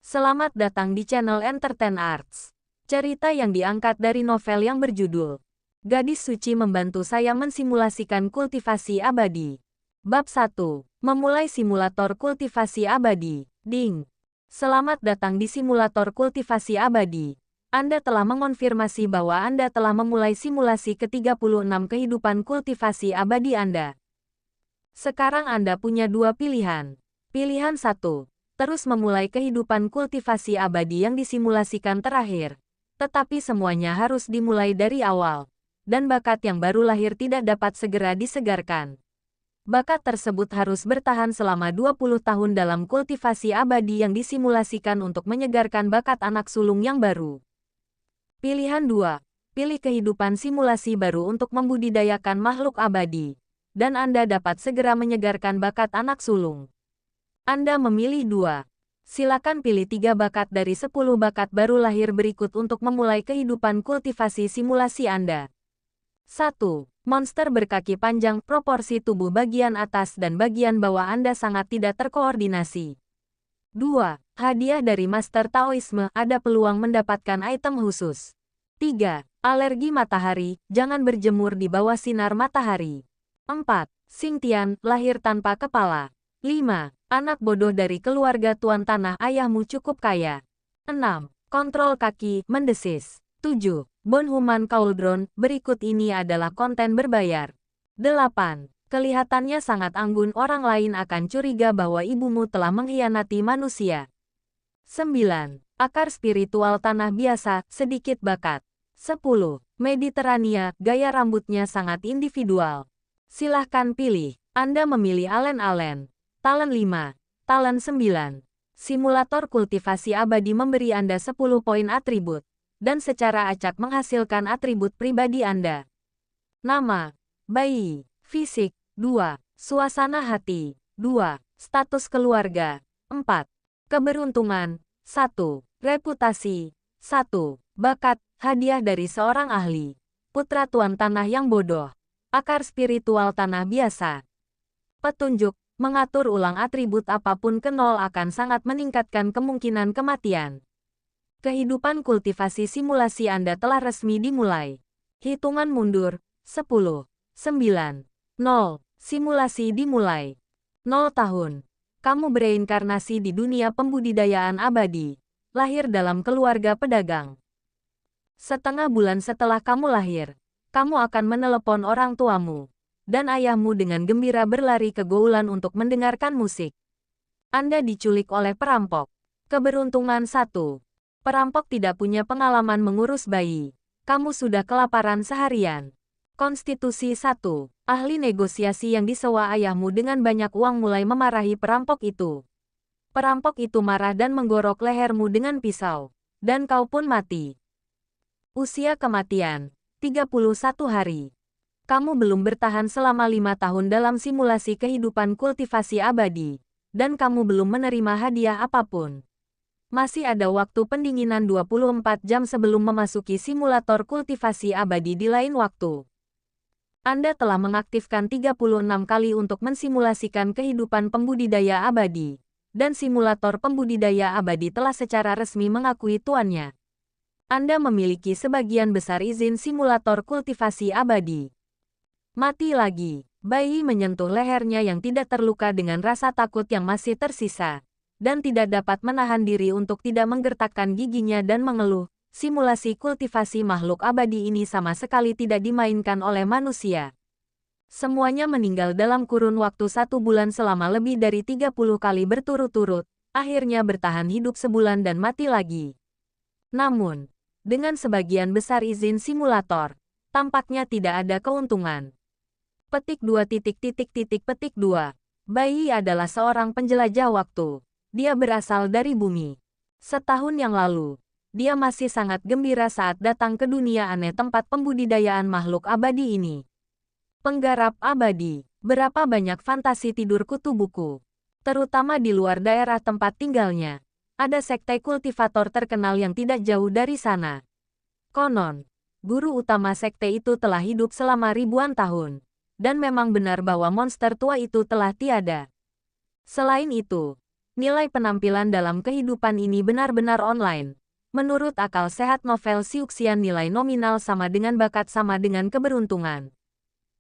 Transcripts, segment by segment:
Selamat datang di channel Entertain Arts. Cerita yang diangkat dari novel yang berjudul Gadis Suci Membantu Saya Mensimulasikan Kultivasi Abadi. Bab 1. Memulai Simulator Kultivasi Abadi. Ding. Selamat datang di simulator kultivasi abadi. Anda telah mengonfirmasi bahwa Anda telah memulai simulasi ke-36 kehidupan kultivasi abadi Anda. Sekarang Anda punya dua pilihan. Pilihan 1. Terus memulai kehidupan kultivasi abadi yang disimulasikan terakhir. Tetapi semuanya harus dimulai dari awal. Dan bakat yang baru lahir tidak dapat segera disegarkan. Bakat tersebut harus bertahan selama 20 tahun dalam kultivasi abadi yang disimulasikan untuk menyegarkan bakat anak sulung yang baru. Pilihan 2. Pilih kehidupan simulasi baru untuk membudidayakan makhluk abadi. Dan Anda dapat segera menyegarkan bakat anak sulung. Anda memilih 2. Silakan pilih 3 bakat dari 10 bakat baru lahir berikut untuk memulai kehidupan kultivasi simulasi Anda. 1. Monster berkaki panjang, proporsi tubuh bagian atas dan bagian bawah Anda sangat tidak terkoordinasi. 2. Hadiah dari Master Taoisme, ada peluang mendapatkan item khusus. 3. Alergi matahari, jangan berjemur di bawah sinar matahari. 4. Xingtian, lahir tanpa kepala. 5. Anak bodoh dari keluarga tuan tanah, ayahmu cukup kaya. 6. Kontrol kaki, mendesis. 7. Bonhuman Cauldron, berikut ini adalah konten berbayar. 8. Kelihatannya sangat anggun, orang lain akan curiga bahwa ibumu telah mengkhianati manusia. 9. Akar spiritual tanah biasa, sedikit bakat. 10. Mediterania, gaya rambutnya sangat individual. Silahkan pilih. Anda memilih Alen-Alen. Talent 5. Talent 9. Simulator kultivasi abadi memberi Anda 10 poin atribut. Dan secara acak menghasilkan atribut pribadi Anda. Nama, bayi, fisik, 2, suasana hati, 2, status keluarga, 4, keberuntungan, 1, reputasi, 1, bakat, hadiah dari seorang ahli, putra tuan tanah yang bodoh, akar spiritual tanah biasa. Petunjuk, mengatur ulang atribut apapun ke 0 akan sangat meningkatkan kemungkinan kematian. Kehidupan kultivasi simulasi Anda telah resmi dimulai. Hitungan mundur, 10, 9, 0, simulasi dimulai. 0 tahun. Kamu bereinkarnasi di dunia pembudidayaan abadi. Lahir dalam keluarga pedagang. Setengah bulan setelah kamu lahir, kamu akan menelepon orang tuamu. Dan ayahmu dengan gembira berlari ke goulan untuk mendengarkan musik. Anda diculik oleh perampok. Keberuntungan 1. Perampok tidak punya pengalaman mengurus bayi. Kamu sudah kelaparan seharian. Konstitusi 1. Ahli negosiasi yang disewa ayahmu dengan banyak uang mulai memarahi perampok itu. Perampok itu marah dan menggorok lehermu dengan pisau. Dan kau pun mati. Usia kematian, 31 hari. Kamu belum bertahan selama 5 tahun dalam simulasi kehidupan kultivasi abadi. Dan kamu belum menerima hadiah apapun. Masih ada waktu pendinginan 24 jam sebelum memasuki simulator kultivasi abadi di lain waktu. Anda telah mengaktifkan 36 kali untuk mensimulasikan kehidupan pembudidaya abadi. Dan simulator pembudidaya abadi telah secara resmi mengakui tuannya. Anda memiliki sebagian besar izin simulator kultivasi abadi. Mati lagi. Bayi menyentuh lehernya yang tidak terluka dengan rasa takut yang masih tersisa. Dan tidak dapat menahan diri untuk tidak menggertakkan giginya dan mengeluh. Simulasi kultivasi makhluk abadi ini sama sekali tidak dimainkan oleh manusia. Semuanya meninggal dalam kurun waktu 1 bulan selama lebih dari 30 kali berturut-turut, akhirnya bertahan hidup sebulan dan mati lagi. Namun, dengan sebagian besar izin simulator, tampaknya tidak ada keuntungan. Petik 2 petik 2. Bayi adalah seorang penjelajah waktu. Dia berasal dari bumi. Setahun yang lalu, dia masih sangat gembira saat datang ke dunia aneh tempat pembudidayaan makhluk abadi ini. Penggarap abadi, berapa banyak fantasi tidur kutu buku. Terutama di luar daerah tempat tinggalnya. Ada sekte kultivator terkenal yang tidak jauh dari sana. Konon, guru utama sekte itu telah hidup selama ribuan tahun. Dan memang benar bahwa monster tua itu telah tiada. Selain itu, Nilai penampilan dalam kehidupan ini benar-benar online. Menurut akal sehat novel Siuxian, nilai nominal sama dengan bakat sama dengan keberuntungan.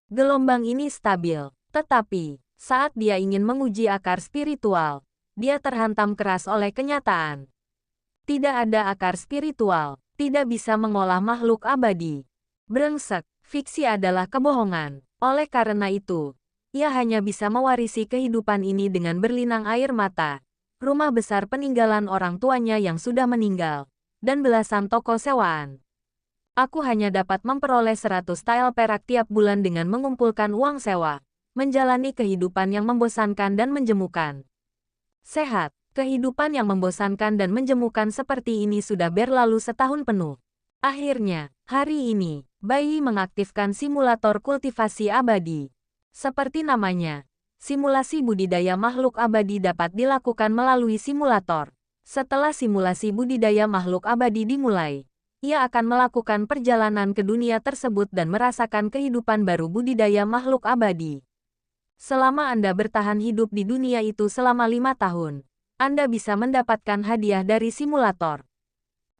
Gelombang ini stabil, tetapi saat dia ingin menguji akar spiritual, dia terhantam keras oleh kenyataan. Tidak ada akar spiritual, tidak bisa mengolah makhluk abadi. Brengsek, fiksi adalah kebohongan. Oleh karena itu, ia hanya bisa mewarisi kehidupan ini dengan berlinang air mata, rumah besar peninggalan orang tuanya yang sudah meninggal, dan belasan toko sewaan. Aku hanya dapat memperoleh 100 tael perak tiap bulan dengan mengumpulkan uang sewa, menjalani kehidupan yang membosankan dan menjemukan. Sehat, kehidupan yang membosankan dan menjemukan seperti ini sudah berlalu setahun penuh. Akhirnya, hari ini, Bai mengaktifkan simulator kultivasi abadi. Seperti namanya, simulasi budidaya makhluk abadi dapat dilakukan melalui simulator. Setelah simulasi budidaya makhluk abadi dimulai, ia akan melakukan perjalanan ke dunia tersebut dan merasakan kehidupan baru budidaya makhluk abadi. Selama Anda bertahan hidup di dunia itu selama 5 tahun, Anda bisa mendapatkan hadiah dari simulator.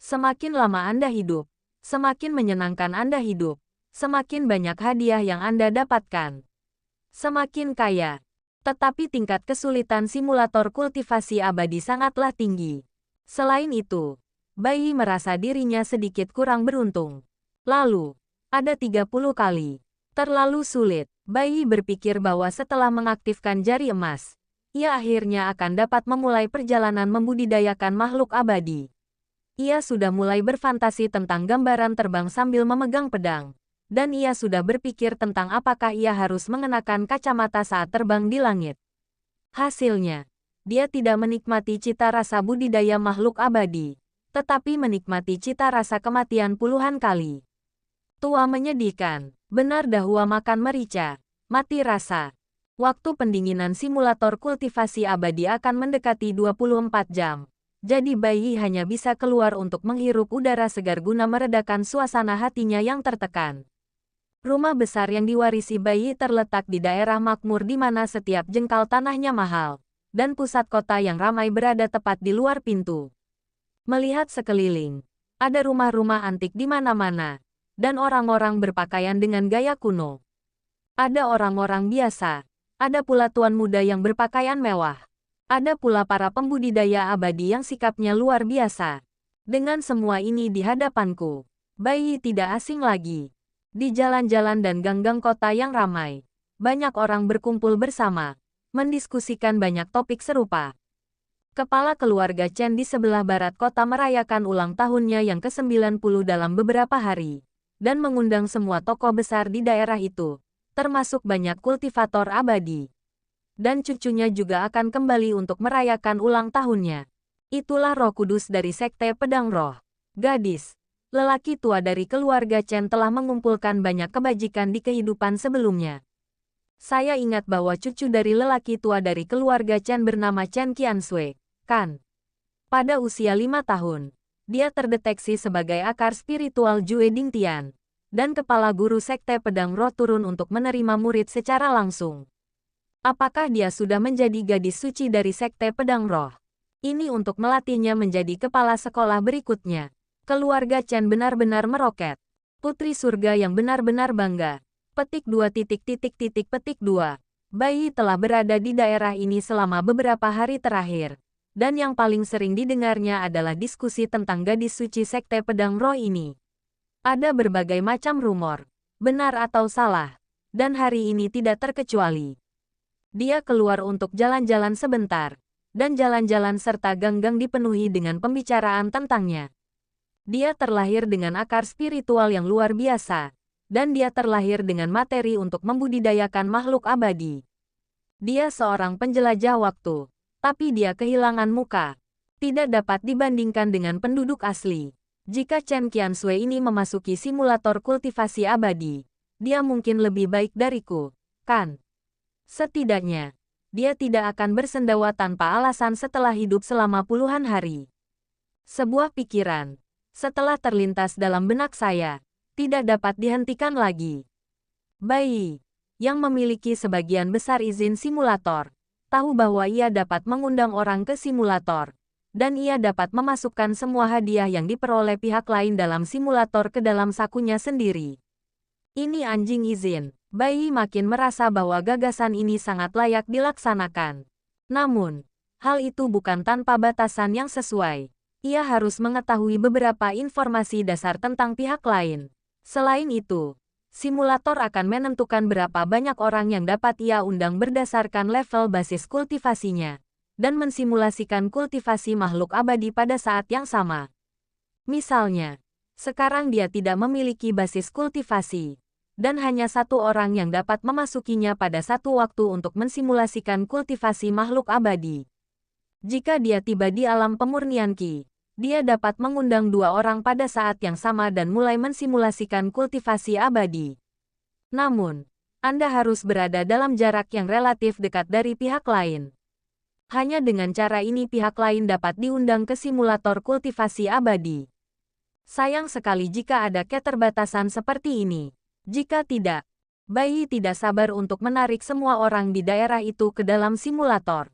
Semakin lama Anda hidup, semakin menyenangkan Anda hidup, semakin banyak hadiah yang Anda dapatkan. Semakin kaya. Tetapi tingkat kesulitan simulator kultivasi abadi sangatlah tinggi. Selain itu, Bai merasa dirinya sedikit kurang beruntung. Lalu, ada 30 kali. Terlalu sulit. Bai berpikir bahwa setelah mengaktifkan jari emas, ia akhirnya akan dapat memulai perjalanan membudidayakan makhluk abadi. Ia sudah mulai berfantasi tentang gambaran terbang sambil memegang pedang. Dan ia sudah berpikir tentang apakah ia harus mengenakan kacamata saat terbang di langit. Hasilnya, dia tidak menikmati cita rasa budidaya makhluk abadi, tetapi menikmati cita rasa kematian puluhan kali. Tua menyedihkan, benar dahua makan merica, mati rasa. Waktu pendinginan simulator kultivasi abadi akan mendekati 24 jam. Jadi Bai hanya bisa keluar untuk menghirup udara segar guna meredakan suasana hatinya yang tertekan. Rumah besar yang diwarisi Bai terletak di daerah makmur di mana setiap jengkal tanahnya mahal, dan pusat kota yang ramai berada tepat di luar pintu. Melihat sekeliling, ada rumah-rumah antik di mana-mana, dan orang-orang berpakaian dengan gaya kuno. Ada orang-orang biasa, ada pula tuan muda yang berpakaian mewah. Ada pula para pembudidaya abadi yang sikapnya luar biasa. Dengan semua ini di hadapanku, Bai tidak asing lagi. Di jalan-jalan dan gang-gang kota yang ramai, banyak orang berkumpul bersama, mendiskusikan banyak topik serupa. Kepala keluarga Chen di sebelah barat kota merayakan ulang tahunnya yang ke-90 dalam beberapa hari, dan mengundang semua tokoh besar di daerah itu, termasuk banyak kultivator abadi. Dan cucunya juga akan kembali untuk merayakan ulang tahunnya. Itulah Roh Kudus dari Sekte Pedang Roh. Gadis, lelaki tua dari keluarga Chen telah mengumpulkan banyak kebajikan di kehidupan sebelumnya. Saya ingat bahwa cucu dari lelaki tua dari keluarga Chen bernama Chen Qiansui, kan? Pada usia 5 tahun, dia terdeteksi sebagai akar spiritual Jue Dingtian, dan kepala guru Sekte Pedang Roh turun untuk menerima murid secara langsung. Apakah dia sudah menjadi gadis suci dari Sekte Pedang Roh? Ini untuk melatihnya menjadi kepala sekolah berikutnya. Keluarga Chen benar-benar meroket. Putri surga yang benar-benar bangga. Petik 2. Petik 2. Bai telah berada di daerah ini selama beberapa hari terakhir. Dan yang paling sering didengarnya adalah diskusi tentang gadis suci Sekte Pedang Roh ini. Ada berbagai macam rumor, benar atau salah. Dan hari ini tidak terkecuali. Dia keluar untuk jalan-jalan sebentar. Dan jalan-jalan serta gang-gang dipenuhi dengan pembicaraan tentangnya. Dia terlahir dengan akar spiritual yang luar biasa, dan dia terlahir dengan materi untuk membudidayakan makhluk abadi. Dia seorang penjelajah waktu, tapi dia kehilangan muka. Tidak dapat dibandingkan dengan penduduk asli. Jika Chen Qiansui ini memasuki simulator kultivasi abadi, dia mungkin lebih baik dariku, kan? Setidaknya, dia tidak akan bersendawa tanpa alasan setelah hidup selama puluhan hari. Sebuah pikiran, setelah terlintas dalam benak saya, tidak dapat dihentikan lagi. Bai, yang memiliki sebagian besar izin simulator, tahu bahwa ia dapat mengundang orang ke simulator, dan ia dapat memasukkan semua hadiah yang diperoleh pihak lain dalam simulator ke dalam sakunya sendiri. Ini anjing izin. Bai Yi makin merasa bahwa gagasan ini sangat layak dilaksanakan. Namun, hal itu bukan tanpa batasan yang sesuai. Ia harus mengetahui beberapa informasi dasar tentang pihak lain. Selain itu, simulator akan menentukan berapa banyak orang yang dapat ia undang berdasarkan level basis kultivasinya, dan mensimulasikan kultivasi makhluk abadi pada saat yang sama. Misalnya, sekarang dia tidak memiliki basis kultivasi, dan hanya satu orang yang dapat memasukinya pada satu waktu untuk mensimulasikan kultivasi makhluk abadi. Jika dia tiba di alam pemurnian Qi, dia dapat mengundang dua orang pada saat yang sama dan mulai mensimulasikan kultivasi abadi. Namun, Anda harus berada dalam jarak yang relatif dekat dari pihak lain. Hanya dengan cara ini pihak lain dapat diundang ke simulator kultivasi abadi. Sayang sekali jika ada keterbatasan seperti ini. Jika tidak, Bai Yi tidak sabar untuk menarik semua orang di daerah itu ke dalam simulator.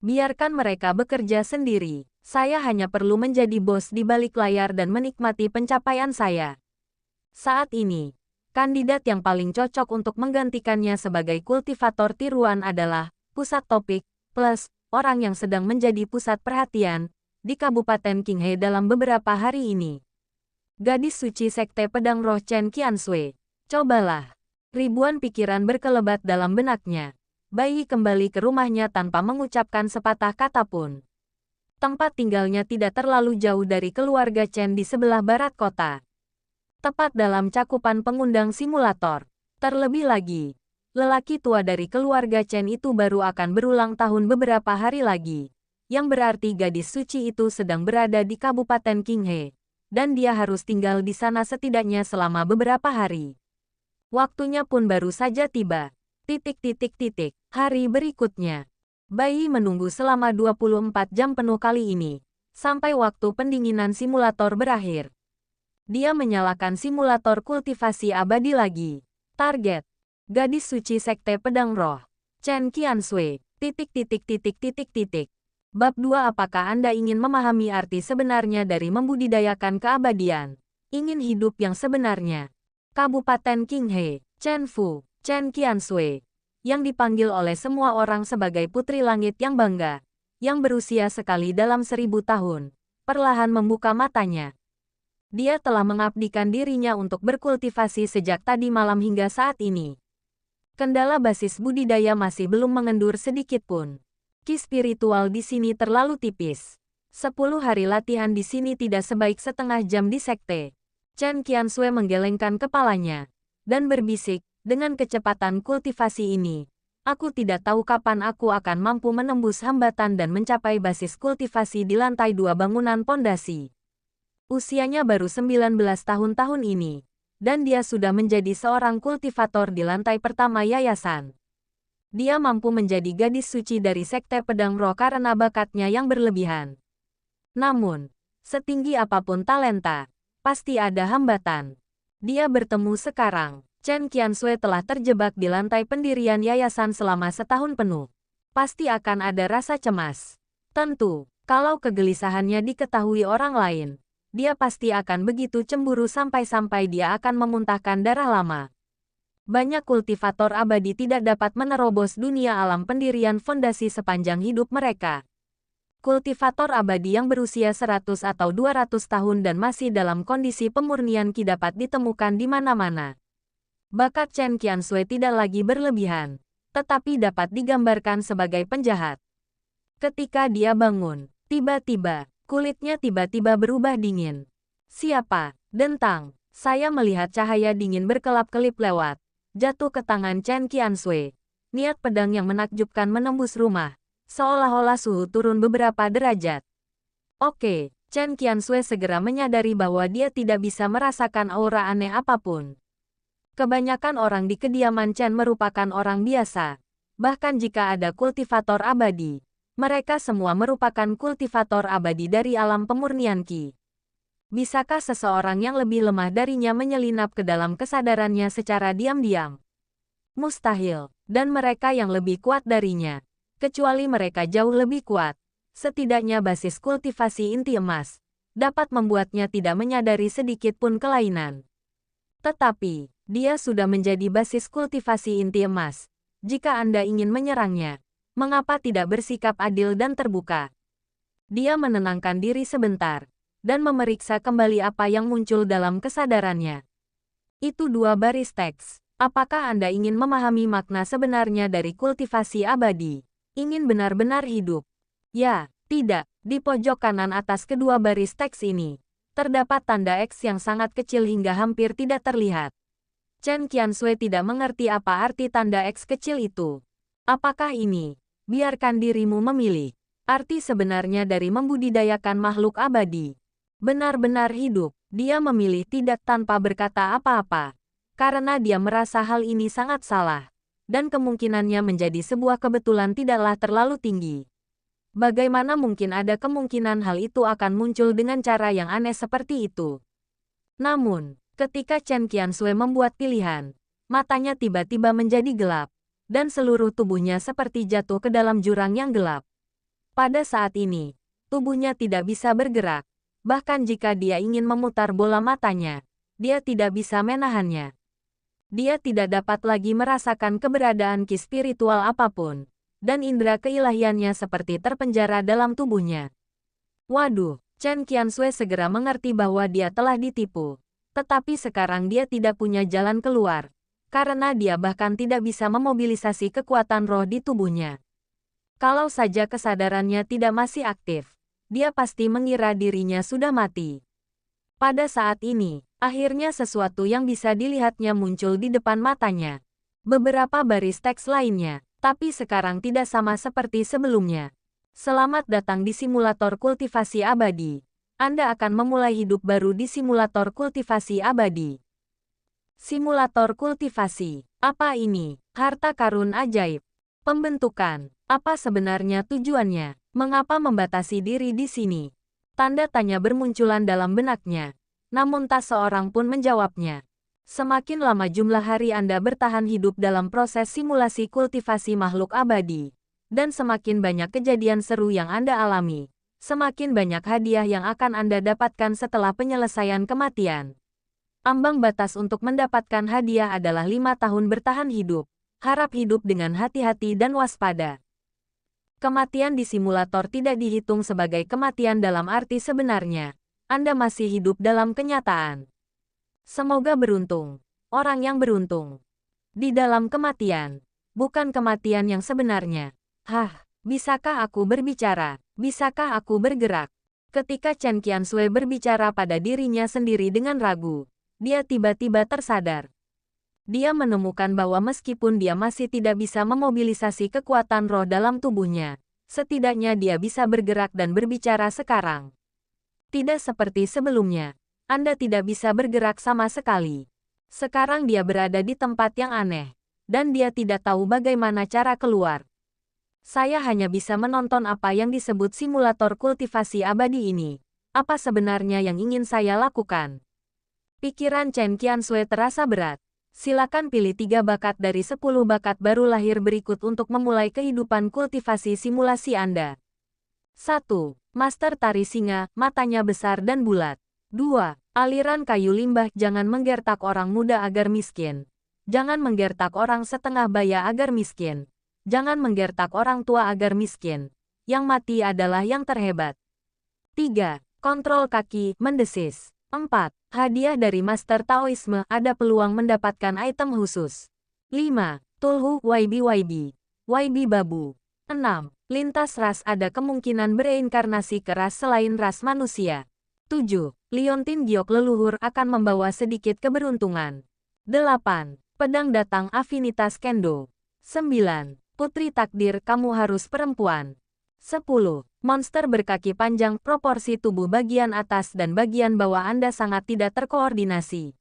Biarkan mereka bekerja sendiri. Saya hanya perlu menjadi bos di balik layar dan menikmati pencapaian saya. Saat ini, kandidat yang paling cocok untuk menggantikannya sebagai kultivator tiruan adalah pusat topik plus orang yang sedang menjadi pusat perhatian di Kabupaten Qinghe dalam beberapa hari ini. Gadis suci Sekte Pedang Roh Chen Qianshui. Cobalah. Ribuan pikiran berkelebat dalam benaknya. Bai Yi kembali ke rumahnya tanpa mengucapkan sepatah kata pun. Tempat tinggalnya tidak terlalu jauh dari keluarga Chen di sebelah barat kota. Tepat dalam cakupan pengundang simulator. Terlebih lagi, lelaki tua dari keluarga Chen itu baru akan berulang tahun beberapa hari lagi. Yang berarti gadis suci itu sedang berada di Kabupaten Qinghe, dan dia harus tinggal di sana setidaknya selama beberapa hari. Waktunya pun baru saja tiba. Hari berikutnya. Bai Yi menunggu selama 24 jam penuh kali ini, sampai waktu pendinginan simulator berakhir. Dia menyalakan simulator kultivasi abadi lagi. Target. Gadis suci Sekte Pedang Roh. Chen Qianshui. Bab 2. Apakah Anda ingin memahami arti sebenarnya dari membudidayakan keabadian? Ingin hidup yang sebenarnya? Kabupaten Qinghe, Chen Fu, Chen Qianshui, yang dipanggil oleh semua orang sebagai Putri Langit yang bangga, yang berusia sekali dalam 1000 tahun, perlahan membuka matanya. Dia telah mengabdikan dirinya untuk berkultivasi sejak tadi malam hingga saat ini. Kendala basis budidaya masih belum mengendur sedikit pun. Ki spiritual di sini terlalu tipis. 10 hari latihan di sini tidak sebaik setengah jam di sekte. Chen Qianshui menggelengkan kepalanya dan berbisik, dengan kecepatan kultivasi ini, aku tidak tahu kapan aku akan mampu menembus hambatan dan mencapai basis kultivasi di lantai 2 bangunan pondasi. Usianya baru 19 tahun ini, dan dia sudah menjadi seorang kultivator di lantai pertama yayasan. Dia mampu menjadi gadis suci dari Sekte Pedang Roh karena bakatnya yang berlebihan. Namun, setinggi apapun talenta, pasti ada hambatan. Dia bertemu sekarang. Chen Qianshui telah terjebak di lantai pendirian yayasan selama setahun penuh. Pasti akan ada rasa cemas. Tentu, kalau kegelisahannya diketahui orang lain, dia pasti akan begitu cemburu sampai-sampai dia akan memuntahkan darah lama. Banyak kultivator abadi tidak dapat menerobos dunia alam pendirian fondasi sepanjang hidup mereka. Kultivator abadi yang berusia 100 atau 200 tahun dan masih dalam kondisi pemurnian Qi dapat ditemukan di mana-mana. Bakat Chen Qianshui tidak lagi berlebihan, tetapi dapat digambarkan sebagai penjahat. Ketika dia bangun, tiba-tiba, kulitnya tiba-tiba berubah dingin. Siapa? Dentang. Saya melihat cahaya dingin berkelap-kelip lewat, jatuh ke tangan Chen Qianshui. Niat pedang yang menakjubkan menembus rumah. Seolah-olah suhu turun beberapa derajat. Oke, Chen Qianshui segera menyadari bahwa dia tidak bisa merasakan aura aneh apapun. Kebanyakan orang di kediaman Chen merupakan orang biasa. Bahkan jika ada kultivator abadi, mereka semua merupakan kultivator abadi dari alam pemurnian Qi. Bisakah seseorang yang lebih lemah darinya menyelinap ke dalam kesadarannya secara diam-diam? Mustahil, dan mereka yang lebih kuat darinya Kecuali mereka jauh lebih kuat, setidaknya basis kultivasi inti emas dapat membuatnya tidak menyadari sedikit pun kelainan. Tetapi, dia sudah menjadi basis kultivasi inti emas. Jika Anda ingin menyerangnya, mengapa tidak bersikap adil dan terbuka? Dia menenangkan diri sebentar, dan memeriksa kembali apa yang muncul dalam kesadarannya. Itu dua baris teks. Apakah Anda ingin memahami makna sebenarnya dari kultivasi abadi? Ingin benar-benar hidup? Ya, tidak. Di pojok kanan atas kedua baris teks ini, terdapat tanda X yang sangat kecil hingga hampir tidak terlihat. Chen Qiansui tidak mengerti apa arti tanda X kecil itu. Apakah ini? Biarkan dirimu memilih. Arti sebenarnya dari membudidayakan makhluk abadi. Benar-benar hidup. Dia memilih tidak tanpa berkata apa-apa. Karena dia merasa hal ini sangat salah. Dan kemungkinannya menjadi sebuah kebetulan tidaklah terlalu tinggi. Bagaimana mungkin ada kemungkinan hal itu akan muncul dengan cara yang aneh seperti itu? Namun, ketika Chen Qiansui membuat pilihan, matanya tiba-tiba menjadi gelap, dan seluruh tubuhnya seperti jatuh ke dalam jurang yang gelap. Pada saat ini, tubuhnya tidak bisa bergerak, bahkan jika dia ingin memutar bola matanya, dia tidak bisa menahannya. Dia tidak dapat lagi merasakan keberadaan ki spiritual apapun. Dan indera keilahiannya seperti terpenjara dalam tubuhnya. Waduh, Chen Qiansui segera mengerti bahwa dia telah ditipu. Tetapi sekarang dia tidak punya jalan keluar, karena dia bahkan tidak bisa memobilisasi kekuatan roh di tubuhnya. Kalau saja kesadarannya tidak masih aktif, dia pasti mengira dirinya sudah mati. Pada saat ini, akhirnya sesuatu yang bisa dilihatnya muncul di depan matanya. Beberapa baris teks lainnya. Tapi sekarang tidak sama seperti sebelumnya. Selamat datang di simulator kultivasi abadi. Anda akan memulai hidup baru di simulator kultivasi abadi. Simulator kultivasi. Apa ini? Harta karun ajaib. Pembentukan. Apa sebenarnya tujuannya? Mengapa membatasi diri di sini? Tanda tanya bermunculan dalam benaknya. Namun tak seorang pun menjawabnya. Semakin lama jumlah hari Anda bertahan hidup dalam proses simulasi kultivasi makhluk abadi, dan semakin banyak kejadian seru yang Anda alami, semakin banyak hadiah yang akan Anda dapatkan setelah penyelesaian kematian. Ambang batas untuk mendapatkan hadiah adalah 5 tahun bertahan hidup. Harap hidup dengan hati-hati dan waspada. Kematian di simulator tidak dihitung sebagai kematian dalam arti sebenarnya. Anda masih hidup dalam kenyataan. Semoga beruntung. Orang yang beruntung. Di dalam kematian. Bukan kematian yang sebenarnya. Bisakah aku berbicara? Bisakah aku bergerak? Ketika Chen Qiansui berbicara pada dirinya sendiri dengan ragu, dia tiba-tiba tersadar. Dia menemukan bahwa meskipun dia masih tidak bisa memobilisasi kekuatan roh dalam tubuhnya, setidaknya dia bisa bergerak dan berbicara sekarang. Tidak seperti sebelumnya. Anda tidak bisa bergerak sama sekali. Sekarang dia berada di tempat yang aneh, dan dia tidak tahu bagaimana cara keluar. Saya hanya bisa menonton apa yang disebut simulator kultivasi abadi ini. Apa sebenarnya yang ingin saya lakukan? Pikiran Chen Qiansui terasa berat. Silakan pilih 3 bakat dari 10 bakat baru lahir berikut untuk memulai kehidupan kultivasi simulasi Anda. 1. Master Tari Singa, matanya besar dan bulat. 2. Aliran kayu limbah, jangan menggertak orang muda agar miskin. Jangan menggertak orang setengah baya agar miskin. Jangan menggertak orang tua agar miskin. Yang mati adalah yang terhebat. 3. Kontrol kaki, mendesis. 4. Hadiah dari Master Taoisme, ada peluang mendapatkan item khusus. 5. Tulhu, YB Babu. 6. Lintas ras, ada kemungkinan bereinkarnasi ke ras selain ras manusia. 7. Liontin giok leluhur akan membawa sedikit keberuntungan. 8. Pedang datang afinitas kendo. 9. Putri takdir, kamu harus perempuan. 10. Monster berkaki panjang, proporsi tubuh bagian atas dan bagian bawah Anda sangat tidak terkoordinasi.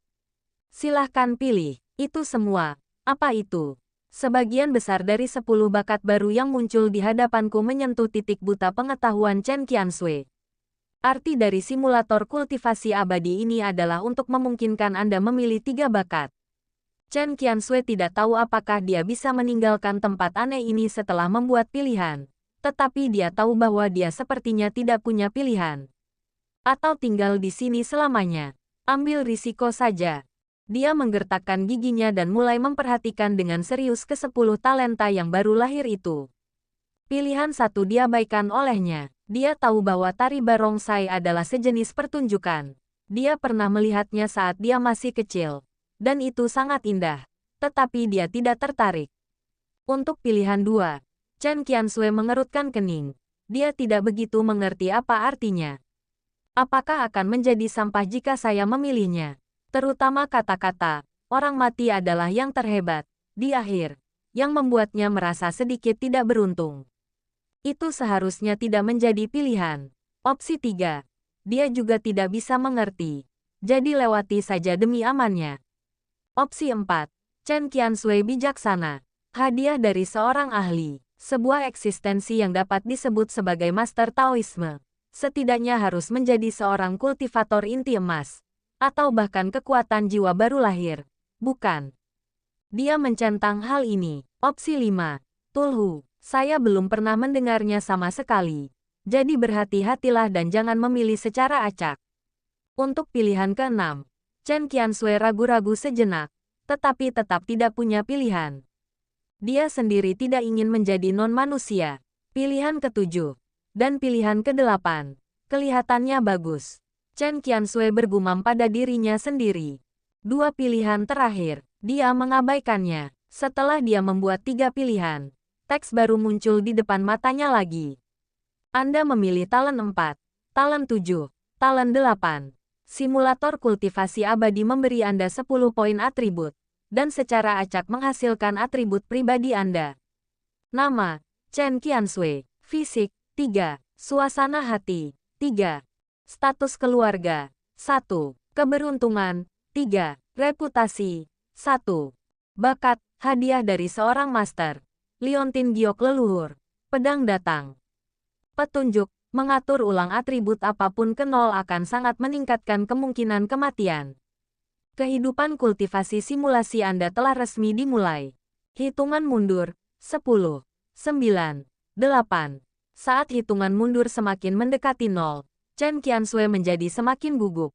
Silahkan pilih, itu semua. Apa itu? Sebagian besar dari 10 bakat baru yang muncul di hadapanku menyentuh titik buta pengetahuan Chen Qiansui. Arti dari simulator kultivasi abadi ini adalah untuk memungkinkan Anda memilih 3 bakat. Chen Qianxue tidak tahu apakah dia bisa meninggalkan tempat aneh ini setelah membuat pilihan. Tetapi dia tahu bahwa dia sepertinya tidak punya pilihan. Atau tinggal di sini selamanya. Ambil risiko saja. Dia menggertakkan giginya dan mulai memperhatikan dengan serius ke-10 talenta yang baru lahir itu. Pilihan satu diabaikan olehnya. Dia tahu bahwa tari barongsai adalah sejenis pertunjukan. Dia pernah melihatnya saat dia masih kecil. Dan itu sangat indah. Tetapi dia tidak tertarik. Untuk pilihan 2, Chen Qianxue mengerutkan kening. Dia tidak begitu mengerti apa artinya. Apakah akan menjadi sampah jika saya memilihnya? Terutama kata-kata, orang mati adalah yang terhebat, di akhir, yang membuatnya merasa sedikit tidak beruntung. Itu seharusnya tidak menjadi pilihan. Opsi 3. Dia juga tidak bisa mengerti. Jadi lewati saja demi amannya. Opsi 4. Chen Qianxue bijaksana. Hadiah dari seorang ahli. Sebuah eksistensi yang dapat disebut sebagai master Taoisme. Setidaknya harus menjadi seorang kultivator inti emas. Atau bahkan kekuatan jiwa baru lahir. Bukan. Dia mencentang hal ini. Opsi 5. Tulhu. Saya belum pernah mendengarnya sama sekali. Jadi berhati-hatilah dan jangan memilih secara acak. Untuk pilihan ke-6. Chen Qianxue ragu-ragu sejenak, tetapi tetap tidak punya pilihan. Dia sendiri tidak ingin menjadi non-manusia. Pilihan ke-7 dan pilihan ke-8 kelihatannya bagus. Chen Qianxue bergumam pada dirinya sendiri. 2 pilihan terakhir, dia mengabaikannya. Setelah dia membuat 3 pilihan, teks baru muncul di depan matanya lagi. Anda memilih talent 4, talent 7, talent 8. Simulator kultivasi abadi memberi Anda 10 poin atribut, dan secara acak menghasilkan atribut pribadi Anda. Nama, Chen Qianxue. Fisik, 3. Suasana hati, 3. Status keluarga, 1. Keberuntungan, 3. Reputasi, 1. Bakat, hadiah dari seorang master. Liontin Giok leluhur. Pedang datang. Petunjuk. Mengatur ulang atribut apapun ke 0 akan sangat meningkatkan kemungkinan kematian. Kehidupan kultivasi simulasi Anda telah resmi dimulai. Hitungan mundur. 10, 9, 8. Saat hitungan mundur semakin mendekati 0, Chen Qianxue menjadi semakin gugup.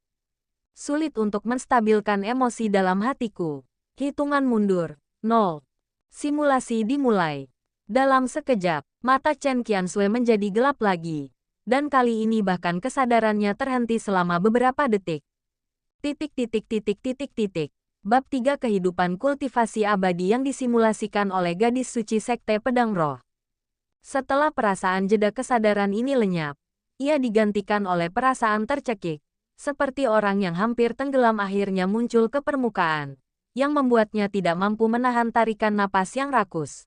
Sulit untuk menstabilkan emosi dalam hatiku. Hitungan mundur. 0. Simulasi dimulai. Dalam sekejap, mata Chen Qianxue menjadi gelap lagi. Dan kali ini bahkan kesadarannya terhenti selama beberapa detik. Bab 3 Kehidupan Kultivasi Abadi yang disimulasikan oleh gadis suci Sekte Pedang Roh. Setelah perasaan jeda kesadaran ini lenyap, ia digantikan oleh perasaan tercekik, seperti orang yang hampir tenggelam akhirnya muncul ke permukaan, yang membuatnya tidak mampu menahan tarikan napas yang rakus.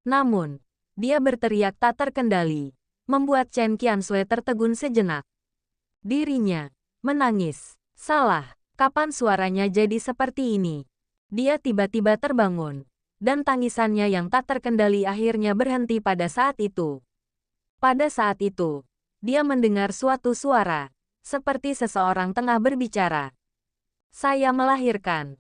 Namun, dia berteriak tak terkendali, membuat Chen Qianxue tertegun sejenak. Dirinya menangis. Salah, kapan suaranya jadi seperti ini? Dia tiba-tiba terbangun, dan tangisannya yang tak terkendali akhirnya berhenti pada saat itu. Pada saat itu, dia mendengar suatu suara, seperti seseorang tengah berbicara. Saya melahirkan,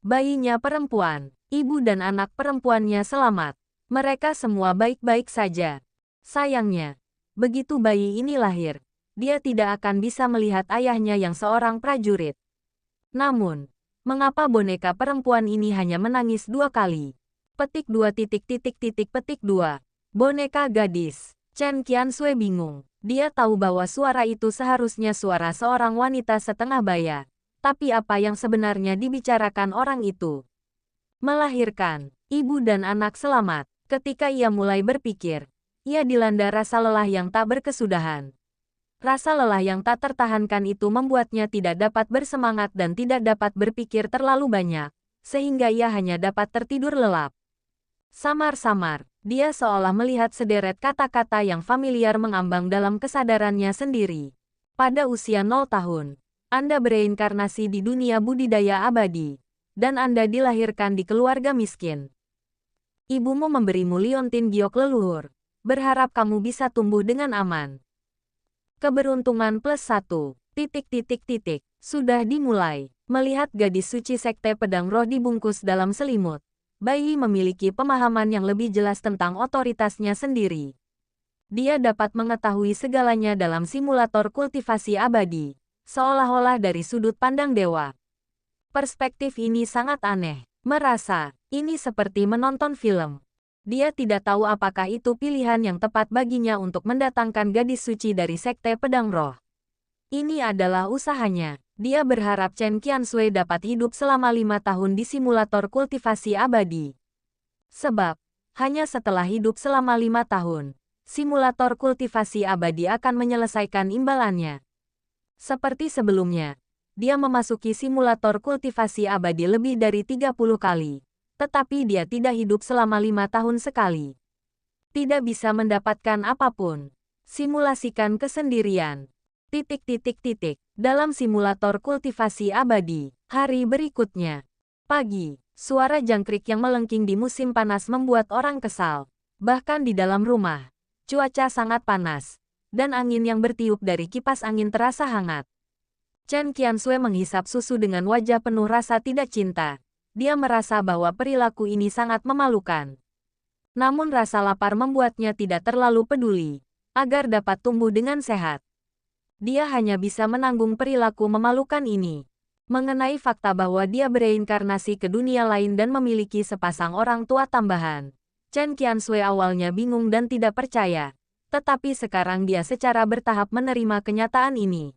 bayinya perempuan, ibu dan anak perempuannya selamat. Mereka semua baik-baik saja. Sayangnya, begitu bayi ini lahir, dia tidak akan bisa melihat ayahnya yang seorang prajurit. Namun, mengapa boneka perempuan ini hanya menangis 2 kali? Petik 2. Boneka gadis. Chen Qianxue bingung. Dia tahu bahwa suara itu seharusnya suara seorang wanita setengah baya. Tapi apa yang sebenarnya dibicarakan orang itu? Melahirkan, ibu dan anak selamat. Ketika ia mulai berpikir, ia dilanda rasa lelah yang tak berkesudahan. Rasa lelah yang tak tertahankan itu membuatnya tidak dapat bersemangat dan tidak dapat berpikir terlalu banyak, sehingga ia hanya dapat tertidur lelap. Samar-samar, dia seolah melihat sederet kata-kata yang familiar mengambang dalam kesadarannya sendiri. Pada usia 0 tahun, Anda bereinkarnasi di dunia budidaya abadi, dan Anda dilahirkan di keluarga miskin. Ibumu memberimu liontin giok leluhur, berharap kamu bisa tumbuh dengan aman. Keberuntungan +1. Sudah dimulai. Melihat gadis suci Sekte Pedang Roh dibungkus dalam selimut, Bai Yi memiliki pemahaman yang lebih jelas tentang otoritasnya sendiri. Dia dapat mengetahui segalanya dalam simulator kultivasi abadi, seolah-olah dari sudut pandang dewa. Perspektif ini sangat aneh. Merasa, ini seperti menonton film. Dia tidak tahu apakah itu pilihan yang tepat baginya untuk mendatangkan gadis suci dari Sekte Pedang Roh. Ini adalah usahanya. Dia berharap Chen Qiansui dapat hidup selama 5 tahun di simulator kultivasi abadi. Sebab, hanya setelah hidup selama 5 tahun, simulator kultivasi abadi akan menyelesaikan imbalannya. Seperti sebelumnya, dia memasuki simulator kultivasi abadi lebih dari 30 kali, tetapi dia tidak hidup selama 5 tahun sekali. Tidak bisa mendapatkan apapun. Simulasikan kesendirian. Dalam simulator kultivasi abadi, hari berikutnya. Pagi, suara jangkrik yang melengking di musim panas membuat orang kesal. Bahkan di dalam rumah, cuaca sangat panas, dan angin yang bertiup dari kipas angin terasa hangat. Chen Qiansui menghisap susu dengan wajah penuh rasa tidak cinta. Dia merasa bahwa perilaku ini sangat memalukan. Namun rasa lapar membuatnya tidak terlalu peduli, agar dapat tumbuh dengan sehat. Dia hanya bisa menanggung perilaku memalukan ini. Mengenai fakta bahwa dia bereinkarnasi ke dunia lain dan memiliki sepasang orang tua tambahan, Chen Qiansui awalnya bingung dan tidak percaya. Tetapi sekarang dia secara bertahap menerima kenyataan ini.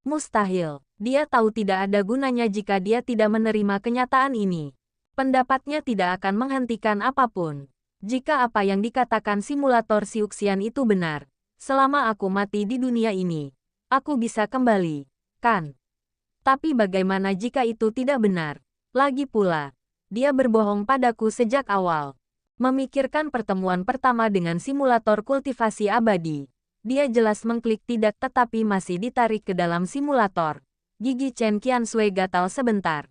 Mustahil. Dia tahu tidak ada gunanya jika dia tidak menerima kenyataan ini. Pendapatnya tidak akan menghentikan apapun. Jika apa yang dikatakan simulator Siuxian itu benar, selama aku mati di dunia ini, aku bisa kembali, kan? Tapi bagaimana jika itu tidak benar? Lagi pula, dia berbohong padaku sejak awal. Memikirkan pertemuan pertama dengan simulator kultivasi abadi, dia jelas mengklik tidak tetapi masih ditarik ke dalam simulator. Gigi Chen Qiansui gatal sebentar.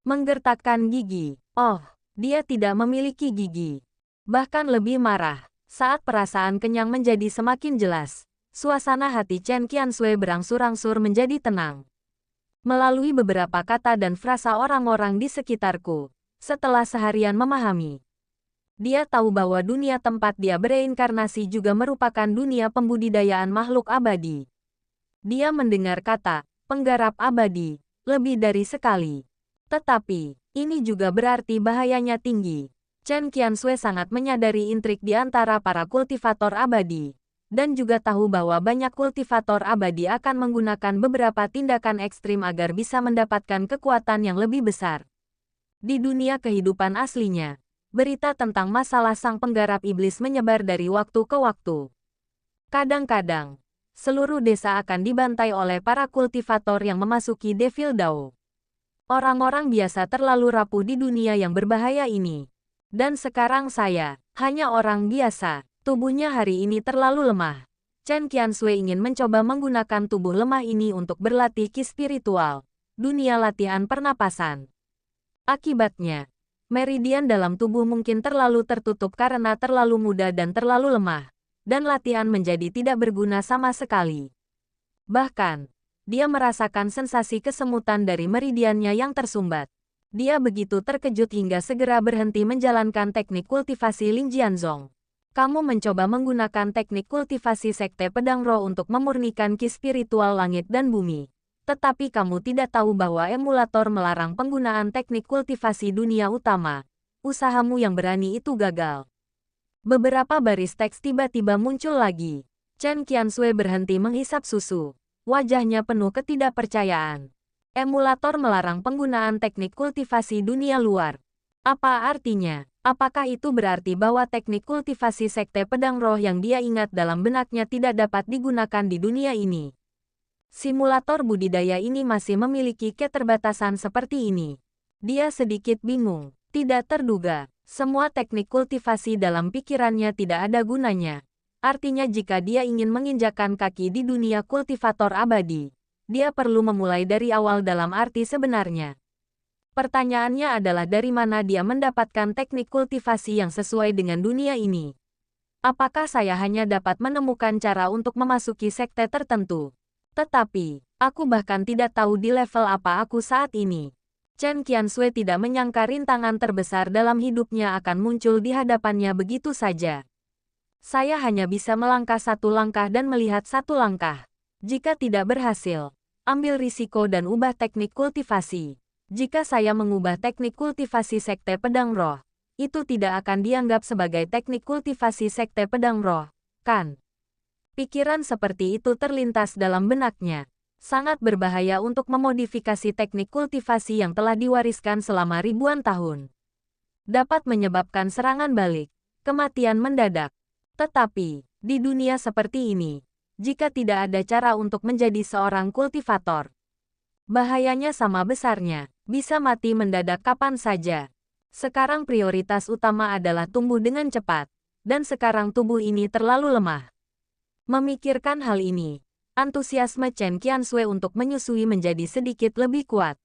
Menggertakkan gigi. Oh, dia tidak memiliki gigi. Bahkan lebih marah, saat perasaan kenyang menjadi semakin jelas. Suasana hati Chen Qiansui berangsur-angsur menjadi tenang. Melalui beberapa kata dan frasa orang-orang di sekitarku, setelah seharian memahami, dia tahu bahwa dunia tempat dia bereinkarnasi juga merupakan dunia pembudidayaan makhluk abadi. Dia mendengar kata, penggarap abadi, lebih dari sekali. Tetapi, ini juga berarti bahayanya tinggi. Chen Qiansui sangat menyadari intrik di antara para kultivator abadi, dan juga tahu bahwa banyak kultivator abadi akan menggunakan beberapa tindakan ekstrim agar bisa mendapatkan kekuatan yang lebih besar. Di dunia kehidupan aslinya, berita tentang masalah sang penggarap iblis menyebar dari waktu ke waktu. Kadang-kadang, seluruh desa akan dibantai oleh para kultivator yang memasuki Devil Dao. Orang-orang biasa terlalu rapuh di dunia yang berbahaya ini. Dan sekarang saya, hanya orang biasa. Tubuhnya hari ini terlalu lemah. Chen Qiansui ingin mencoba menggunakan tubuh lemah ini untuk berlatih ki spiritual. Dunia latihan pernapasan. Akibatnya, meridian dalam tubuh mungkin terlalu tertutup karena terlalu muda dan terlalu lemah. Dan latihan menjadi tidak berguna sama sekali. Bahkan, dia merasakan sensasi kesemutan dari meridiannya yang tersumbat. Dia begitu terkejut hingga segera berhenti menjalankan teknik kultivasi Lin Jianzong. Kamu mencoba menggunakan teknik kultivasi Sekte Pedang Roh untuk memurnikan ki spiritual langit dan bumi. Tetapi kamu tidak tahu bahwa emulator melarang penggunaan teknik kultivasi dunia utama. Usahamu yang berani itu gagal. Beberapa baris teks tiba-tiba muncul lagi. Chen Qiansui berhenti menghisap susu. Wajahnya penuh ketidakpercayaan. Emulator melarang penggunaan teknik kultivasi dunia luar. Apa artinya? Apakah itu berarti bahwa teknik kultivasi Sekte Pedang Roh yang dia ingat dalam benaknya tidak dapat digunakan di dunia ini? Simulator budidaya ini masih memiliki keterbatasan seperti ini. Dia sedikit bingung, tidak terduga. Semua teknik kultivasi dalam pikirannya tidak ada gunanya. Artinya jika dia ingin menginjakkan kaki di dunia kultivator abadi, dia perlu memulai dari awal dalam arti sebenarnya. Pertanyaannya adalah dari mana dia mendapatkan teknik kultivasi yang sesuai dengan dunia ini. Apakah saya hanya dapat menemukan cara untuk memasuki sekte tertentu? Tetapi, aku bahkan tidak tahu di level apa aku saat ini. Chen Qianxue tidak menyangka rintangan terbesar dalam hidupnya akan muncul di hadapannya begitu saja. Saya hanya bisa melangkah satu langkah dan melihat satu langkah. Jika tidak berhasil, ambil risiko dan ubah teknik kultivasi. Jika saya mengubah teknik kultivasi Sekte Pedang Roh, itu tidak akan dianggap sebagai teknik kultivasi Sekte Pedang Roh, kan? Pikiran seperti itu terlintas dalam benaknya. Sangat berbahaya untuk memodifikasi teknik kultivasi yang telah diwariskan selama ribuan tahun. Dapat menyebabkan serangan balik, kematian mendadak. Tetapi, di dunia seperti ini, jika tidak ada cara untuk menjadi seorang kultivator, bahayanya sama besarnya, bisa mati mendadak kapan saja. Sekarang prioritas utama adalah tumbuh dengan cepat, dan sekarang tubuh ini terlalu lemah. Memikirkan hal ini, antusiasme Chen Qianxue untuk menyusui menjadi sedikit lebih kuat.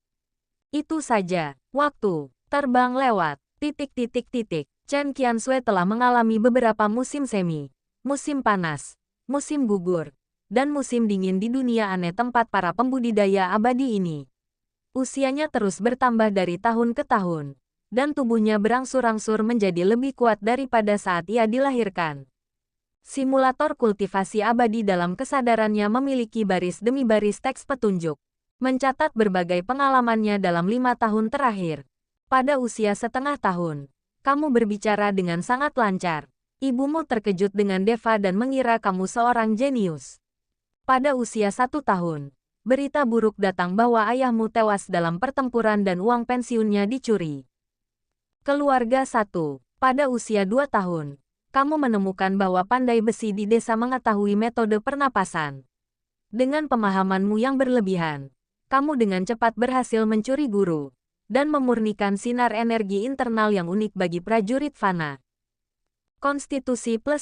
Itu saja, waktu terbang lewat, Chen Qianxue telah mengalami beberapa musim semi, musim panas, musim gugur, dan musim dingin di dunia aneh tempat para pembudidaya abadi ini. Usianya terus bertambah dari tahun ke tahun, dan tubuhnya berangsur-angsur menjadi lebih kuat daripada saat ia dilahirkan. Simulator kultivasi abadi dalam kesadarannya memiliki baris demi baris teks petunjuk, mencatat berbagai pengalamannya dalam 5 tahun terakhir. Pada usia setengah tahun, kamu berbicara dengan sangat lancar. Ibumu terkejut dengan Deva dan mengira kamu seorang jenius. Pada usia 1 tahun, berita buruk datang bahwa ayahmu tewas dalam pertempuran dan uang pensiunnya dicuri. Keluarga 1, pada usia 2 tahun. Kamu menemukan bahwa pandai besi di desa mengetahui metode pernapasan. Dengan pemahamanmu yang berlebihan, kamu dengan cepat berhasil mencuri guru, dan memurnikan sinar energi internal yang unik bagi prajurit fana. Konstitusi +1,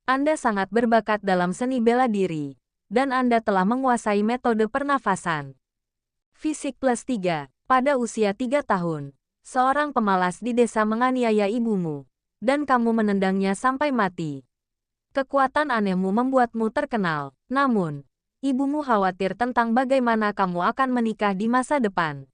Anda sangat berbakat dalam seni bela diri, dan Anda telah menguasai metode pernafasan. Fisik +3, pada usia 3 tahun, seorang pemalas di desa menganiaya ibumu, dan kamu menendangnya sampai mati. Kekuatan anehmu membuatmu terkenal, namun, ibumu khawatir tentang bagaimana kamu akan menikah di masa depan.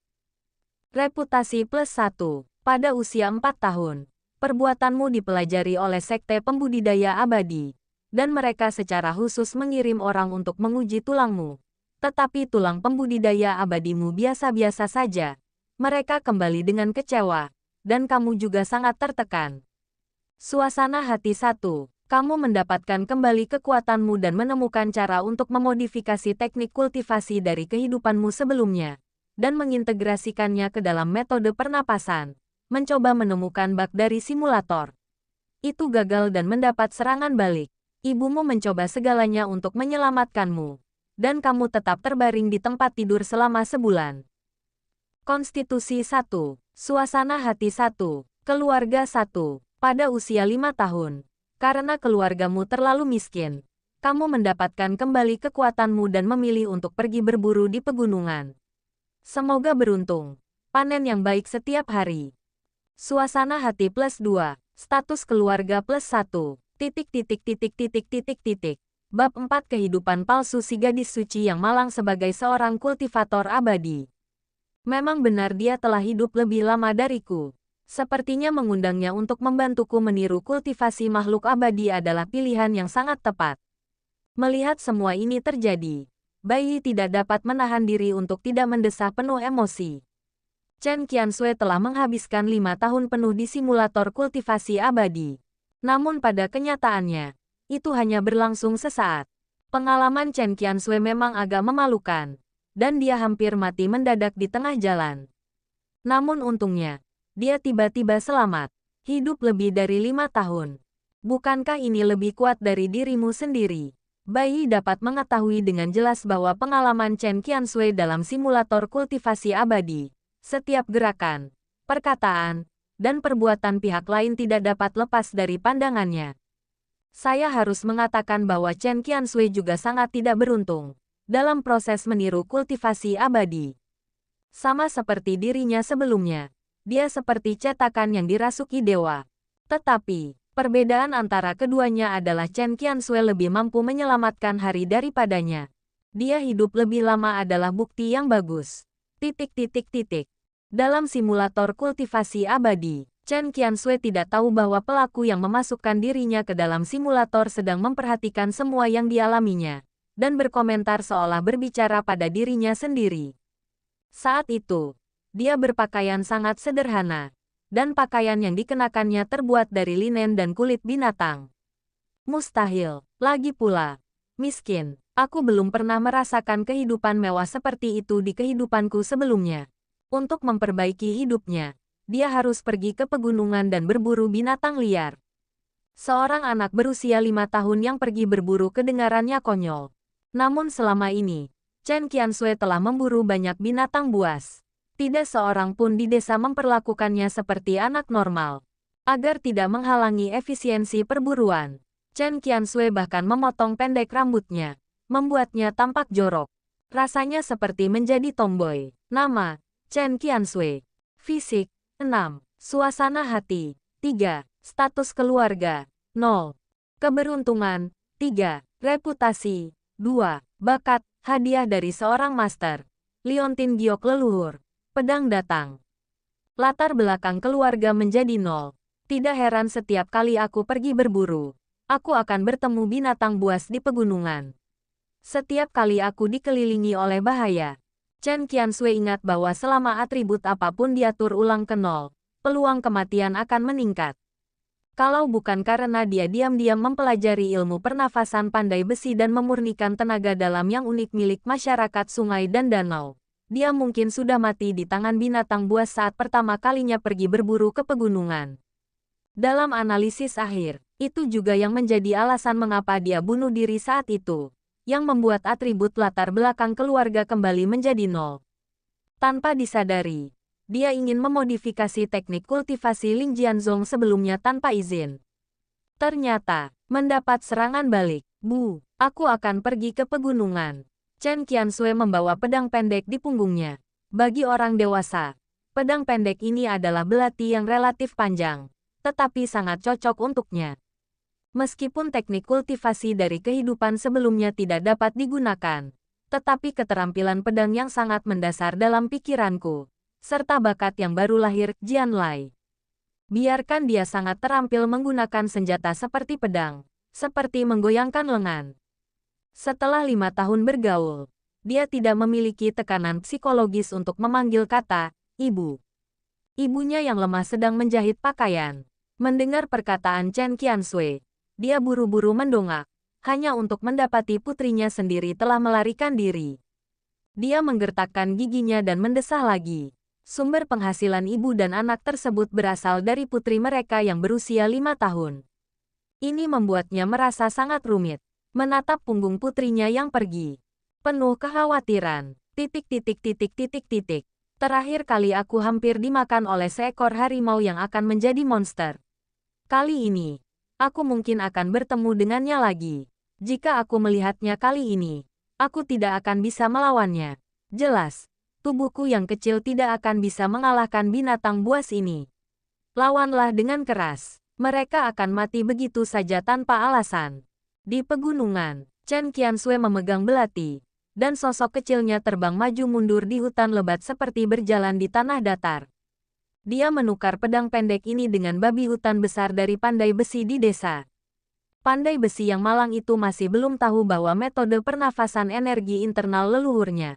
Reputasi +1, pada usia 4 tahun, perbuatanmu dipelajari oleh Sekte Pembudidaya Abadi, dan mereka secara khusus mengirim orang untuk menguji tulangmu. Tetapi tulang pembudidaya abadimu biasa-biasa saja. Mereka kembali dengan kecewa, dan kamu juga sangat tertekan. Suasana hati 1. Kamu mendapatkan kembali kekuatanmu dan menemukan cara untuk memodifikasi teknik kultivasi dari kehidupanmu sebelumnya, dan mengintegrasikannya ke dalam metode pernapasan, mencoba menemukan bug dari simulator. Itu gagal dan mendapat serangan balik. Ibumu mencoba segalanya untuk menyelamatkanmu, dan kamu tetap terbaring di tempat tidur selama sebulan. Konstitusi 1. Suasana hati 1. Keluarga 1. Pada usia 5 tahun, karena keluargamu terlalu miskin, kamu mendapatkan kembali kekuatanmu dan memilih untuk pergi berburu di pegunungan. Semoga beruntung. Panen yang baik setiap hari. Suasana hati +2, status keluarga +1, Bab 4 Kehidupan palsu si gadis suci yang malang sebagai seorang kultivator abadi. Memang benar dia telah hidup lebih lama dariku. Sepertinya mengundangnya untuk membantuku meniru kultivasi makhluk abadi adalah pilihan yang sangat tepat. Melihat semua ini terjadi, Bai tidak dapat menahan diri untuk tidak mendesah penuh emosi. Chen Qianxue telah menghabiskan 5 tahun penuh di simulator kultivasi abadi. Namun pada kenyataannya, itu hanya berlangsung sesaat. Pengalaman Chen Qianxue memang agak memalukan, dan dia hampir mati mendadak di tengah jalan. Namun untungnya, dia tiba-tiba selamat, hidup lebih dari 5 tahun. Bukankah ini lebih kuat dari dirimu sendiri? Bai dapat mengetahui dengan jelas bahwa pengalaman Chen Qianxue dalam simulator kultivasi abadi, setiap gerakan, perkataan, dan perbuatan pihak lain tidak dapat lepas dari pandangannya. Saya harus mengatakan bahwa Chen Qianxue juga sangat tidak beruntung dalam proses meniru kultivasi abadi. Sama seperti dirinya sebelumnya, dia seperti cetakan yang dirasuki dewa. Tetapi, perbedaan antara keduanya adalah Chen Qianxue lebih mampu menyelamatkan hari daripadanya. Dia hidup lebih lama adalah bukti yang bagus. Dalam simulator kultivasi abadi, Chen Qiansui tidak tahu bahwa pelaku yang memasukkan dirinya ke dalam simulator sedang memperhatikan semua yang dialaminya, dan berkomentar seolah berbicara pada dirinya sendiri. Saat itu, dia berpakaian sangat sederhana, dan pakaian yang dikenakannya terbuat dari linen dan kulit binatang. Mustahil, lagi pula, miskin, aku belum pernah merasakan kehidupan mewah seperti itu di kehidupanku sebelumnya. Untuk memperbaiki hidupnya, dia harus pergi ke pegunungan dan berburu binatang liar. Seorang anak berusia 5 tahun yang pergi berburu kedengarannya konyol. Namun selama ini, Chen Qiansui telah memburu banyak binatang buas. Tidak seorang pun di desa memperlakukannya seperti anak normal. Agar tidak menghalangi efisiensi perburuan, Chen Qiansui bahkan memotong pendek rambutnya, membuatnya tampak jorok. Rasanya seperti menjadi tomboy. Nama, Chen Qiansui. Fisik, 6. Suasana hati, 3. Status keluarga, 0. Keberuntungan, 3. Reputasi, 2. Bakat, hadiah dari seorang master. Liontin giok leluhur. Pedang datang. Latar belakang keluarga menjadi 0. Tidak heran setiap kali aku pergi berburu, aku akan bertemu binatang buas di pegunungan. Setiap kali aku dikelilingi oleh bahaya, Chen Qiansui ingat bahwa selama atribut apapun diatur ulang ke 0, peluang kematian akan meningkat. Kalau bukan karena dia diam-diam mempelajari ilmu pernafasan pandai besi dan memurnikan tenaga dalam yang unik milik masyarakat sungai dan danau, dia mungkin sudah mati di tangan binatang buas saat pertama kalinya pergi berburu ke pegunungan. Dalam analisis akhir, itu juga yang menjadi alasan mengapa dia bunuh diri saat itu, yang membuat atribut latar belakang keluarga kembali menjadi 0. Tanpa disadari, dia ingin memodifikasi teknik kultivasi Ling Jianzong sebelumnya tanpa izin. Ternyata, mendapat serangan balik. Bu, aku akan pergi ke pegunungan. Chen Qiansui membawa pedang pendek di punggungnya. Bagi orang dewasa, pedang pendek ini adalah belati yang relatif panjang, tetapi sangat cocok untuknya. Meskipun teknik kultivasi dari kehidupan sebelumnya tidak dapat digunakan, tetapi keterampilan pedang yang sangat mendasar dalam pikiranku, serta bakat yang baru lahir, Jian Lai. Biarkan dia sangat terampil menggunakan senjata seperti pedang, seperti menggoyangkan lengan. Setelah 5 tahun bergaul, dia tidak memiliki tekanan psikologis untuk memanggil kata, ibu. Ibunya yang lemah sedang menjahit pakaian. Mendengar perkataan Chen Qiansui, dia buru-buru mendongak, hanya untuk mendapati putrinya sendiri telah melarikan diri. Dia menggertakkan giginya dan mendesah lagi. Sumber penghasilan ibu dan anak tersebut berasal dari putri mereka yang berusia 5 tahun. Ini membuatnya merasa sangat rumit, menatap punggung putrinya yang pergi. Penuh kekhawatiran. Terakhir kali aku hampir dimakan oleh seekor harimau yang akan menjadi monster. Kali ini, aku mungkin akan bertemu dengannya lagi. Jika aku melihatnya kali ini, aku tidak akan bisa melawannya. Jelas, tubuhku yang kecil tidak akan bisa mengalahkan binatang buas ini. Lawanlah dengan keras. Mereka akan mati begitu saja tanpa alasan. Di pegunungan, Chen Qiansui memegang belati, dan sosok kecilnya terbang maju mundur di hutan lebat seperti berjalan di tanah datar. Dia menukar pedang pendek ini dengan babi hutan besar dari pandai besi di desa. Pandai besi yang malang itu masih belum tahu bahwa metode pernafasan energi internal leluhurnya.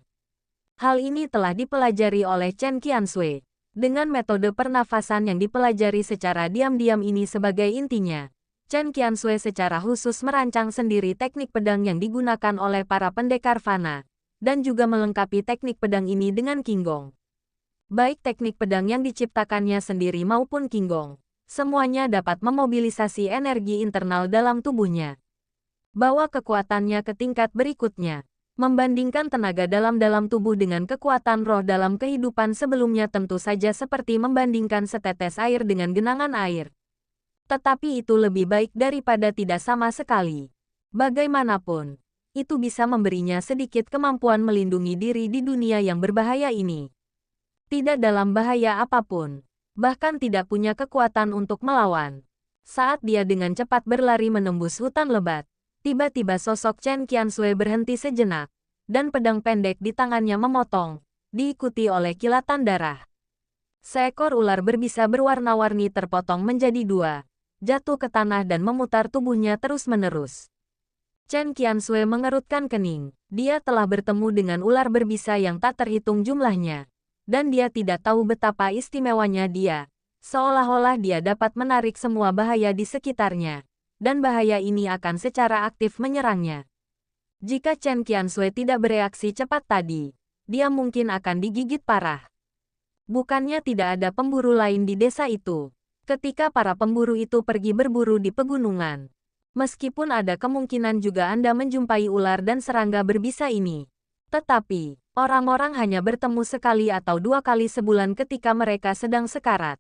Hal ini telah dipelajari oleh Chen Qiansui. Dengan metode pernafasan yang dipelajari secara diam-diam ini sebagai intinya, Chen Qiansui secara khusus merancang sendiri teknik pedang yang digunakan oleh para pendekar fana, dan juga melengkapi teknik pedang ini dengan Qinggong. Baik teknik pedang yang diciptakannya sendiri maupun Qinggong, semuanya dapat memobilisasi energi internal dalam tubuhnya. Bawa kekuatannya ke tingkat berikutnya. Membandingkan tenaga dalam tubuh dengan kekuatan roh dalam kehidupan sebelumnya tentu saja seperti membandingkan setetes air dengan genangan air. Tetapi itu lebih baik daripada tidak sama sekali. Bagaimanapun, itu bisa memberinya sedikit kemampuan melindungi diri di dunia yang berbahaya ini. Tidak dalam bahaya apapun, bahkan tidak punya kekuatan untuk melawan. Saat dia dengan cepat berlari menembus hutan lebat, tiba-tiba sosok Chen Qiansui berhenti sejenak, dan pedang pendek di tangannya memotong, diikuti oleh kilatan darah. Seekor ular berbisa berwarna-warni terpotong menjadi dua, jatuh ke tanah dan memutar tubuhnya terus-menerus. Chen Qianxue mengerutkan kening. Dia telah bertemu dengan ular berbisa yang tak terhitung jumlahnya. Dan dia tidak tahu betapa istimewanya dia. Seolah-olah dia dapat menarik semua bahaya di sekitarnya. Dan bahaya ini akan secara aktif menyerangnya. Jika Chen Qianxue tidak bereaksi cepat tadi, dia mungkin akan digigit parah. Bukannya tidak ada pemburu lain di desa itu. Ketika para pemburu itu pergi berburu di pegunungan. Meskipun ada kemungkinan juga Anda menjumpai ular dan serangga berbisa ini. Tetapi, orang-orang hanya bertemu sekali atau 2 kali sebulan ketika mereka sedang sekarat.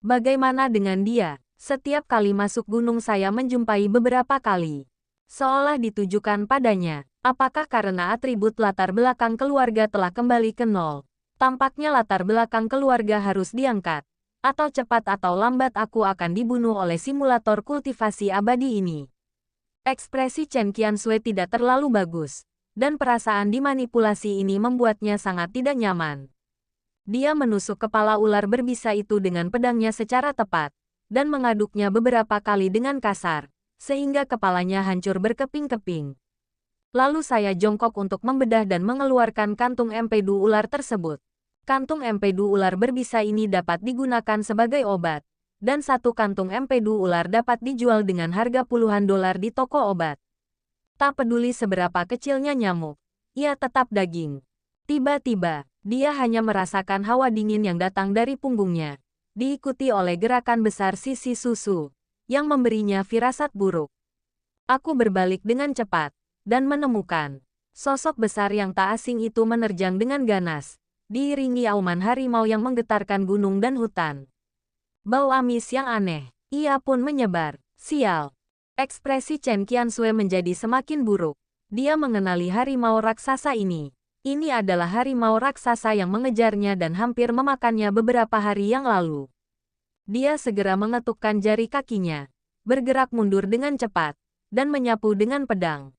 Bagaimana dengan dia? Setiap kali masuk gunung saya menjumpai beberapa kali. Seolah ditujukan padanya. Apakah karena atribut latar belakang keluarga telah kembali ke nol? Tampaknya latar belakang keluarga harus diangkat. Atau cepat atau lambat aku akan dibunuh oleh simulator kultivasi abadi ini. Ekspresi Chen Qianxue tidak terlalu bagus, dan perasaan dimanipulasi ini membuatnya sangat tidak nyaman. Dia menusuk kepala ular berbisa itu dengan pedangnya secara tepat, dan mengaduknya beberapa kali dengan kasar, sehingga kepalanya hancur berkeping-keping. Lalu saya jongkok untuk membedah dan mengeluarkan kantung empedu ular tersebut. Kantung empedu ular berbisa ini dapat digunakan sebagai obat, dan satu kantung empedu ular dapat dijual dengan harga puluhan dolar di toko obat. Tak peduli seberapa kecilnya nyamuk, ia tetap daging. Tiba-tiba, dia hanya merasakan hawa dingin yang datang dari punggungnya, diikuti oleh gerakan besar sisi susu, yang memberinya firasat buruk. Aku berbalik dengan cepat, dan menemukan sosok besar yang tak asing itu menerjang dengan ganas. Diiringi auman harimau yang menggetarkan gunung dan hutan. Bau amis yang aneh, ia pun menyebar. Sial. Ekspresi Chen Qianxue menjadi semakin buruk. Dia mengenali harimau raksasa ini. Ini adalah harimau raksasa yang mengejarnya dan hampir memakannya beberapa hari yang lalu. Dia segera mengetukkan jari kakinya, bergerak mundur dengan cepat, dan menyapu dengan pedang.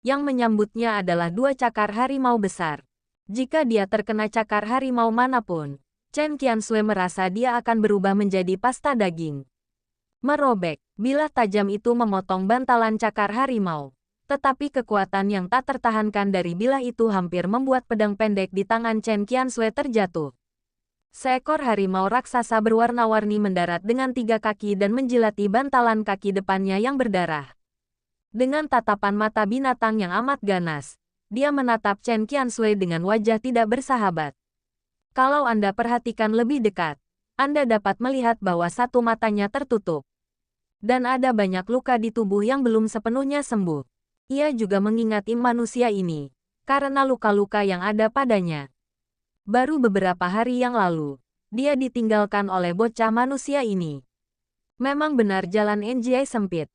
Yang menyambutnya adalah 2 cakar harimau besar. Jika dia terkena cakar harimau manapun, Chen Qianxue merasa dia akan berubah menjadi pasta daging. Merobek, bilah tajam itu memotong bantalan cakar harimau. Tetapi kekuatan yang tak tertahankan dari bilah itu hampir membuat pedang pendek di tangan Chen Qianxue terjatuh. Seekor harimau raksasa berwarna-warni mendarat dengan 3 kaki dan menjilati bantalan kaki depannya yang berdarah. Dengan tatapan mata binatang yang amat ganas, dia menatap Chen Qianxue dengan wajah tidak bersahabat. Kalau Anda perhatikan lebih dekat, Anda dapat melihat bahwa satu matanya tertutup. Dan ada banyak luka di tubuh yang belum sepenuhnya sembuh. Ia juga mengingat manusia ini, karena luka-luka yang ada padanya. Baru beberapa hari yang lalu, dia ditinggalkan oleh bocah manusia ini. Memang benar jalan NGI sempit.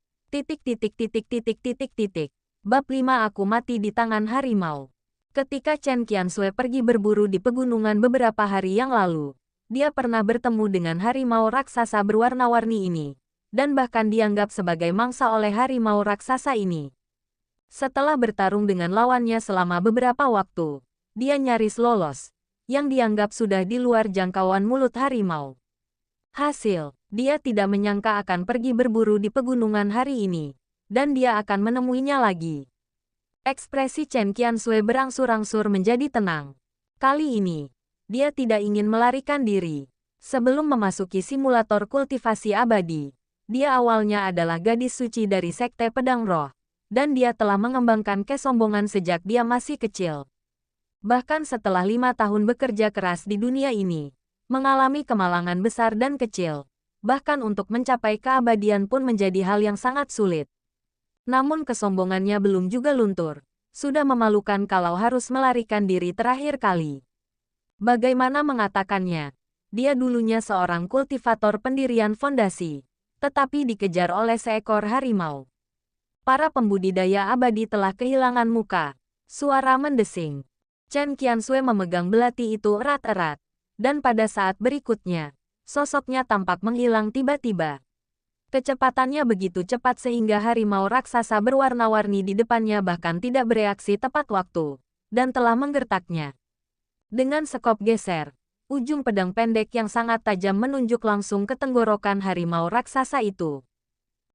Bab 5 Aku mati di tangan harimau. Ketika Chen Qianxue pergi berburu di pegunungan beberapa hari yang lalu, dia pernah bertemu dengan harimau raksasa berwarna-warni ini, dan bahkan dianggap sebagai mangsa oleh harimau raksasa ini. Setelah bertarung dengan lawannya selama beberapa waktu, dia nyaris lolos, yang dianggap sudah di luar jangkauan mulut harimau. Hasil, dia tidak menyangka akan pergi berburu di pegunungan hari ini. Dan dia akan menemuinya lagi. Ekspresi Chen Qianxue berangsur-angsur menjadi tenang. Kali ini, dia tidak ingin melarikan diri. Sebelum memasuki simulator kultivasi abadi, dia awalnya adalah gadis suci dari Sekte Pedang Roh, dan dia telah mengembangkan kesombongan sejak dia masih kecil. Bahkan setelah 5 tahun bekerja keras di dunia ini, mengalami kemalangan besar dan kecil, bahkan untuk mencapai keabadian pun menjadi hal yang sangat sulit. Namun kesombongannya belum juga luntur. Sudah memalukan kalau harus melarikan diri terakhir kali. Bagaimana mengatakannya? Dia dulunya seorang kultivator pendirian fondasi, tetapi dikejar oleh seekor harimau. Para pembudidaya abadi telah kehilangan muka. Suara mendesing. Chen Qianxue memegang belati itu erat-erat, dan pada saat berikutnya, sosoknya tampak menghilang tiba-tiba. Kecepatannya begitu cepat sehingga harimau raksasa berwarna-warni di depannya bahkan tidak bereaksi tepat waktu, dan telah menggertaknya. Dengan sekop geser, ujung pedang pendek yang sangat tajam menunjuk langsung ke tenggorokan harimau raksasa itu.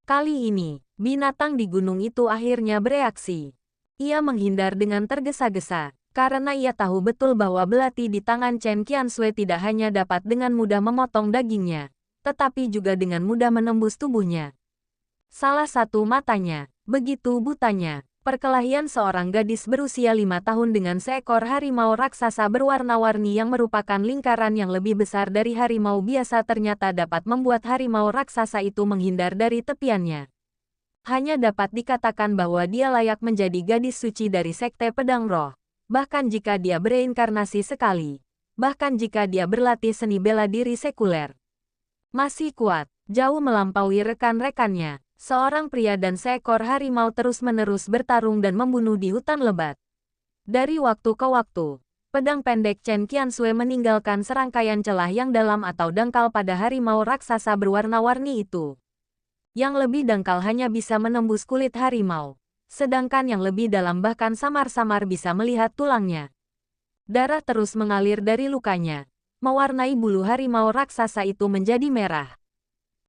Kali ini, binatang di gunung itu akhirnya bereaksi. Ia menghindar dengan tergesa-gesa, karena ia tahu betul bahwa belati di tangan Chen Qiansui tidak hanya dapat dengan mudah memotong dagingnya, tetapi juga dengan mudah menembus tubuhnya. Salah satu matanya, begitu butanya. Perkelahian seorang gadis berusia 5 tahun dengan seekor harimau raksasa berwarna-warni yang merupakan lingkaran yang lebih besar dari harimau biasa ternyata dapat membuat harimau raksasa itu menghindar dari tepiannya. Hanya dapat dikatakan bahwa dia layak menjadi gadis suci dari Sekte Pedang Roh, bahkan jika dia bereinkarnasi sekali, bahkan jika dia berlatih seni bela diri sekuler. Masih kuat, jauh melampaui rekan-rekannya. Seorang pria dan seekor harimau terus-menerus bertarung dan membunuh di hutan lebat. Dari waktu ke waktu, pedang pendek Chen Qiansui meninggalkan serangkaian celah yang dalam atau dangkal pada harimau raksasa berwarna-warni itu. Yang lebih dangkal hanya bisa menembus kulit harimau, sedangkan yang lebih dalam bahkan samar-samar bisa melihat tulangnya. Darah terus mengalir dari lukanya, mewarnai bulu harimau raksasa itu menjadi merah.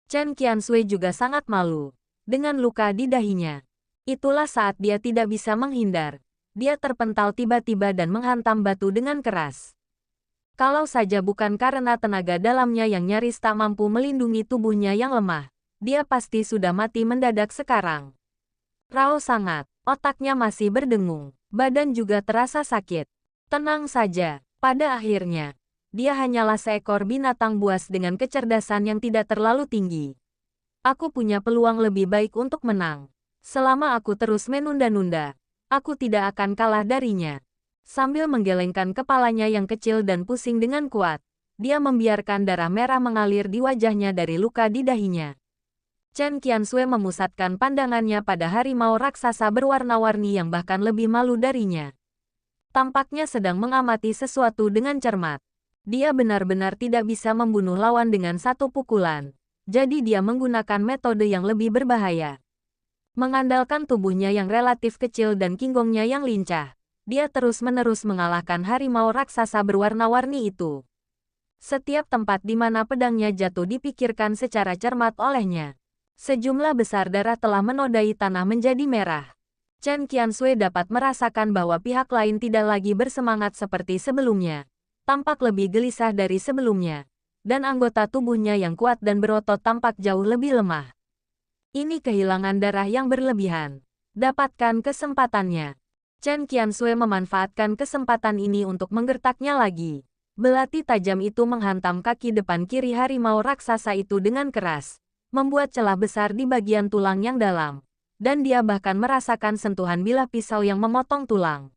Chen Qiansui juga sangat malu dengan luka di dahinya. Itulah saat dia tidak bisa menghindar. Dia terpental tiba-tiba dan menghantam batu dengan keras. Kalau saja bukan karena tenaga dalamnya yang nyaris tak mampu melindungi tubuhnya yang lemah, dia pasti sudah mati mendadak sekarang. Rao sangat, otaknya masih berdengung, badan juga terasa sakit. Tenang saja, pada akhirnya, dia hanyalah seekor binatang buas dengan kecerdasan yang tidak terlalu tinggi. Aku punya peluang lebih baik untuk menang. Selama aku terus menunda-nunda, aku tidak akan kalah darinya. Sambil menggelengkan kepalanya yang kecil dan pusing dengan kuat, dia membiarkan darah merah mengalir di wajahnya dari luka di dahinya. Chen Qiansui memusatkan pandangannya pada harimau raksasa berwarna-warni yang bahkan lebih malu darinya. Tampaknya sedang mengamati sesuatu dengan cermat. Dia benar-benar tidak bisa membunuh lawan dengan satu pukulan, jadi dia menggunakan metode yang lebih berbahaya. Mengandalkan tubuhnya yang relatif kecil dan kinggongnya yang lincah, dia terus-menerus mengalahkan harimau raksasa berwarna-warni itu. Setiap tempat di mana pedangnya jatuh dipikirkan secara cermat olehnya. Sejumlah besar darah telah menodai tanah menjadi merah. Chen Qiansui dapat merasakan bahwa pihak lain tidak lagi bersemangat seperti sebelumnya. Tampak lebih gelisah dari sebelumnya, dan anggota tubuhnya yang kuat dan berotot tampak jauh lebih lemah. Ini kehilangan darah yang berlebihan. Dapatkan kesempatannya. Chen Qiansui memanfaatkan kesempatan ini untuk menggertaknya lagi. Belati tajam itu menghantam kaki depan kiri harimau raksasa itu dengan keras, membuat celah besar di bagian tulang yang dalam, dan dia bahkan merasakan sentuhan bilah pisau yang memotong tulang.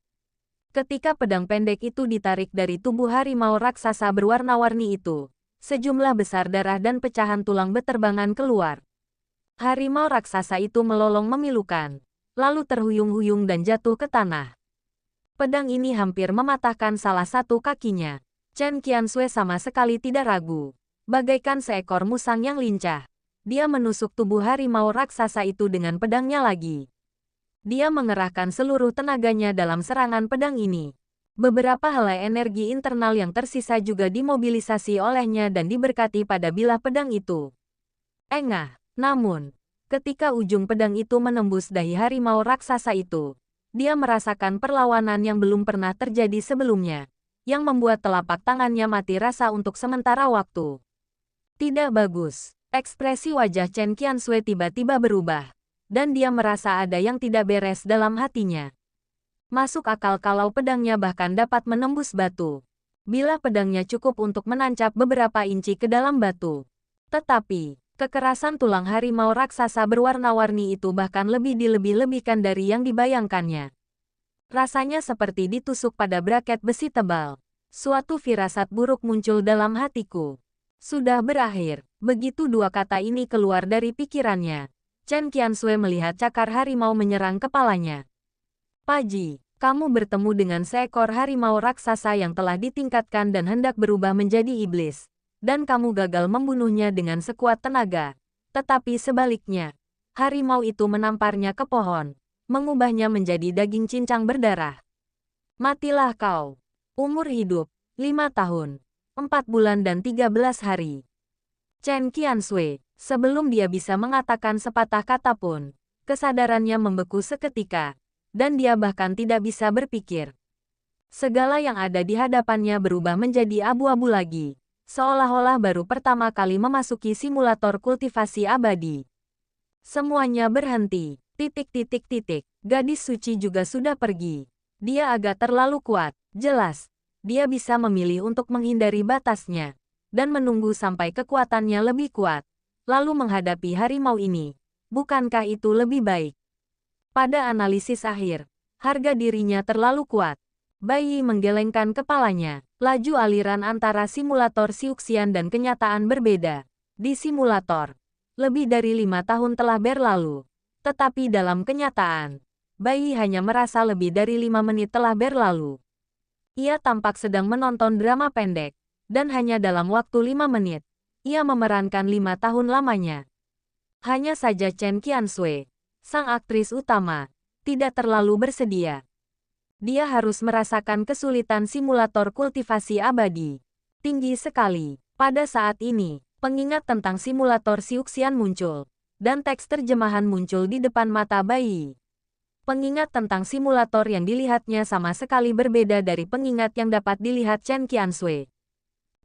Ketika pedang pendek itu ditarik dari tubuh harimau raksasa berwarna-warni itu, sejumlah besar darah dan pecahan tulang beterbangan keluar. Harimau raksasa itu melolong memilukan, lalu terhuyung-huyung dan jatuh ke tanah. Pedang ini hampir mematahkan salah satu kakinya. Chen Qiansui sama sekali tidak ragu. Bagaikan seekor musang yang lincah, dia menusuk tubuh harimau raksasa itu dengan pedangnya lagi. Dia mengerahkan seluruh tenaganya dalam serangan pedang ini. Beberapa helai energi internal yang tersisa juga dimobilisasi olehnya dan diberkati pada bilah pedang itu. Engah, namun, ketika ujung pedang itu menembus dahi harimau raksasa itu, dia merasakan perlawanan yang belum pernah terjadi sebelumnya, yang membuat telapak tangannya mati rasa untuk sementara waktu. Tidak bagus. Ekspresi wajah Chen Qiansui tiba-tiba berubah, dan dia merasa ada yang tidak beres dalam hatinya. Masuk akal kalau pedangnya bahkan dapat menembus batu. Bilah pedangnya cukup untuk menancap beberapa inci ke dalam batu. Tetapi, kekerasan tulang harimau raksasa berwarna-warni itu bahkan lebih dilebih-lebihkan dari yang dibayangkannya. Rasanya seperti ditusuk pada braket besi tebal. Suatu firasat buruk muncul dalam hatiku. Sudah berakhir. Begitu dua kata ini keluar dari pikirannya, Chen Qiansui melihat cakar harimau menyerang kepalanya. Paji, kamu bertemu dengan seekor harimau raksasa yang telah ditingkatkan dan hendak berubah menjadi iblis, dan kamu gagal membunuhnya dengan sekuat tenaga. Tetapi sebaliknya, harimau itu menamparnya ke pohon, mengubahnya menjadi daging cincang berdarah. Matilah kau. Umur hidup, 5 tahun, 4 bulan dan 13 hari. Chen Qiansui, sebelum dia bisa mengatakan sepatah kata pun, kesadarannya membeku seketika, dan dia bahkan tidak bisa berpikir. Segala yang ada di hadapannya berubah menjadi abu-abu lagi, seolah-olah baru pertama kali memasuki simulator kultivasi abadi. Semuanya berhenti. Gadis suci juga sudah pergi. Dia agak terlalu kuat, jelas. Dia bisa memilih untuk menghindari batasnya, dan menunggu sampai kekuatannya lebih kuat, lalu menghadapi harimau ini. Bukankah itu lebih baik? Pada analisis akhir, harga dirinya terlalu kuat. Bai Yi menggelengkan kepalanya. Laju aliran antara simulator Siuxian dan kenyataan berbeda. Di simulator, lebih dari 5 tahun telah berlalu. Tetapi dalam kenyataan, Bai Yi hanya merasa lebih dari 5 menit telah berlalu. Ia tampak sedang menonton drama pendek, dan hanya dalam waktu 5 menit, ia memerankan 5 tahun lamanya. Hanya saja Chen Qiansui, sang aktris utama, tidak terlalu bersedia. Dia harus merasakan kesulitan simulator kultivasi abadi. Tinggi sekali. Pada saat ini, pengingat tentang simulator Siuxian muncul, dan teks terjemahan muncul di depan mata Bai Yi. Pengingat tentang simulator yang dilihatnya sama sekali berbeda dari pengingat yang dapat dilihat Chen Qiansui.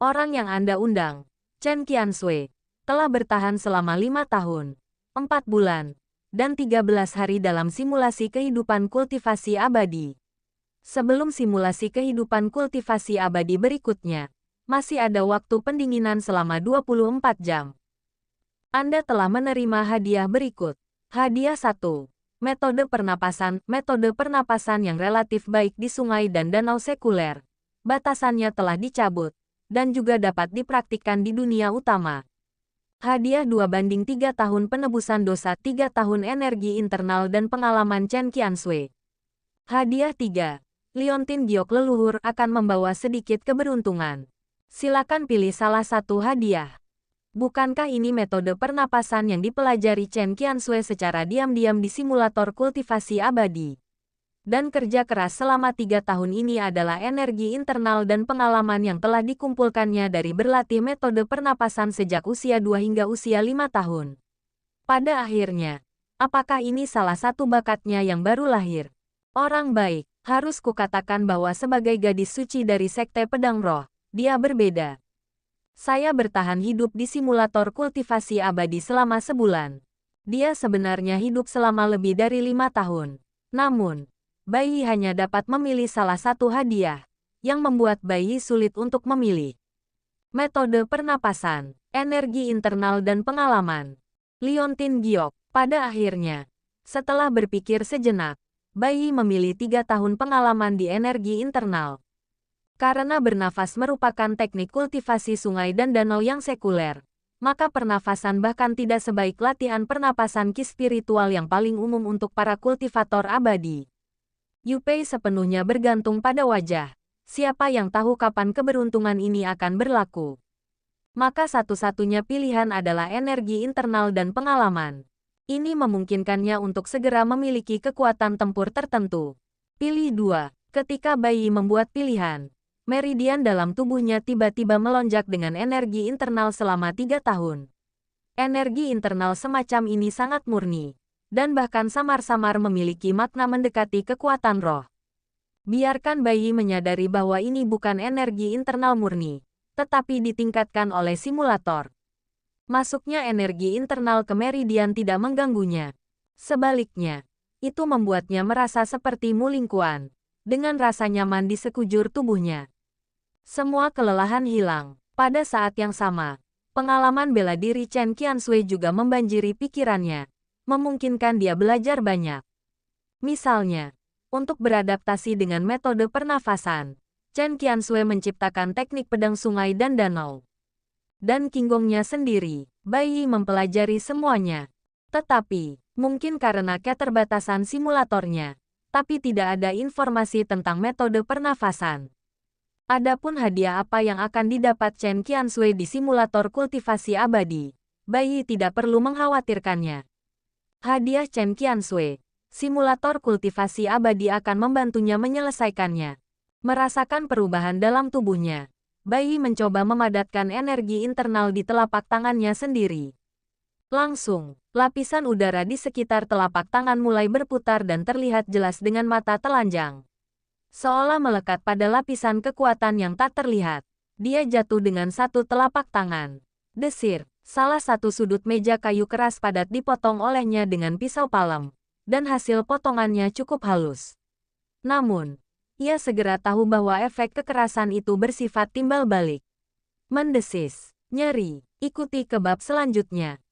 Orang yang Anda undang, Chen Qiansui, telah bertahan selama 5 tahun, 4 bulan, dan 13 hari dalam simulasi kehidupan kultivasi abadi. Sebelum simulasi kehidupan kultivasi abadi berikutnya, masih ada waktu pendinginan selama 24 jam. Anda telah menerima hadiah berikut. Hadiah 1. Metode pernapasan yang relatif baik di sungai dan danau sekuler. Batasannya telah dicabut, dan juga dapat dipraktikkan di dunia utama. Hadiah 2/3 tahun penebusan dosa, 3 tahun energi internal dan pengalaman Chen Qiansui. Hadiah 3. Liontin Giok leluhur akan membawa sedikit keberuntungan. Silakan pilih salah satu hadiah. Bukankah ini metode pernapasan yang dipelajari Chen Qiansui secara diam-diam di simulator kultivasi abadi? Dan kerja keras selama 3 tahun ini adalah energi internal dan pengalaman yang telah dikumpulkannya dari berlatih metode pernapasan sejak usia 2 hingga usia 5 tahun. Pada akhirnya, apakah ini salah satu bakatnya yang baru lahir? Orang baik, harus kukatakan bahwa sebagai gadis suci dari Sekte Pedang Roh, dia berbeda. Saya bertahan hidup di simulator kultivasi abadi selama sebulan. Dia sebenarnya hidup selama lebih dari 5 tahun. Namun, Bai Yi hanya dapat memilih salah satu hadiah, yang membuat Bai Yi sulit untuk memilih. Metode pernapasan, energi internal dan pengalaman. Liontin Giok, pada akhirnya, setelah berpikir sejenak, Bai Yi memilih 3 tahun pengalaman di energi internal. Karena bernafas merupakan teknik kultivasi sungai dan danau yang sekuler, maka pernafasan bahkan tidak sebaik latihan pernapasan ki spiritual yang paling umum untuk para kultivator abadi. Yu Pei sepenuhnya bergantung pada wajah. Siapa yang tahu kapan keberuntungan ini akan berlaku? Maka satu-satunya pilihan adalah energi internal dan pengalaman. Ini memungkinkannya untuk segera memiliki kekuatan tempur tertentu. Pilih 2. Ketika Bai Yi membuat pilihan, meridian dalam tubuhnya tiba-tiba melonjak dengan energi internal selama 3 tahun. Energi internal semacam ini sangat murni, dan bahkan samar-samar memiliki makna mendekati kekuatan roh. Biarkan Bai Yi menyadari bahwa ini bukan energi internal murni, tetapi ditingkatkan oleh simulator. Masuknya energi internal ke meridian tidak mengganggunya. Sebaliknya, itu membuatnya merasa seperti mulingkuan, dengan rasa nyaman di sekujur tubuhnya. Semua kelelahan hilang. Pada saat yang sama, pengalaman bela diri Chen Qiansui juga membanjiri pikirannya, memungkinkan dia belajar banyak. Misalnya, untuk beradaptasi dengan metode pernafasan, Chen Qiansui menciptakan teknik pedang sungai dan danau. Dan Qinggongnya sendiri, Bai Yi mempelajari semuanya. Tetapi, mungkin karena keterbatasan simulatornya, tapi tidak ada informasi tentang metode pernafasan. Adapun hadiah apa yang akan didapat Chen Qiansui di simulator kultivasi abadi, Bai Yi tidak perlu mengkhawatirkannya. Hadiah Chen Qiansui, simulator kultivasi abadi akan membantunya menyelesaikannya, Merasakan perubahan dalam tubuhnya, Bai mencoba memadatkan energi internal di telapak tangannya sendiri. Langsung, lapisan udara di sekitar telapak tangan mulai berputar dan terlihat jelas dengan mata telanjang. Seolah melekat pada lapisan kekuatan yang tak terlihat. Dia jatuh dengan satu telapak tangan. Desir, salah satu sudut meja kayu keras padat dipotong olehnya dengan pisau palem, dan hasil potongannya cukup halus. Namun, ia segera tahu bahwa efek kekerasan itu bersifat timbal balik. Mendesis, nyeri, ikuti ke bab selanjutnya.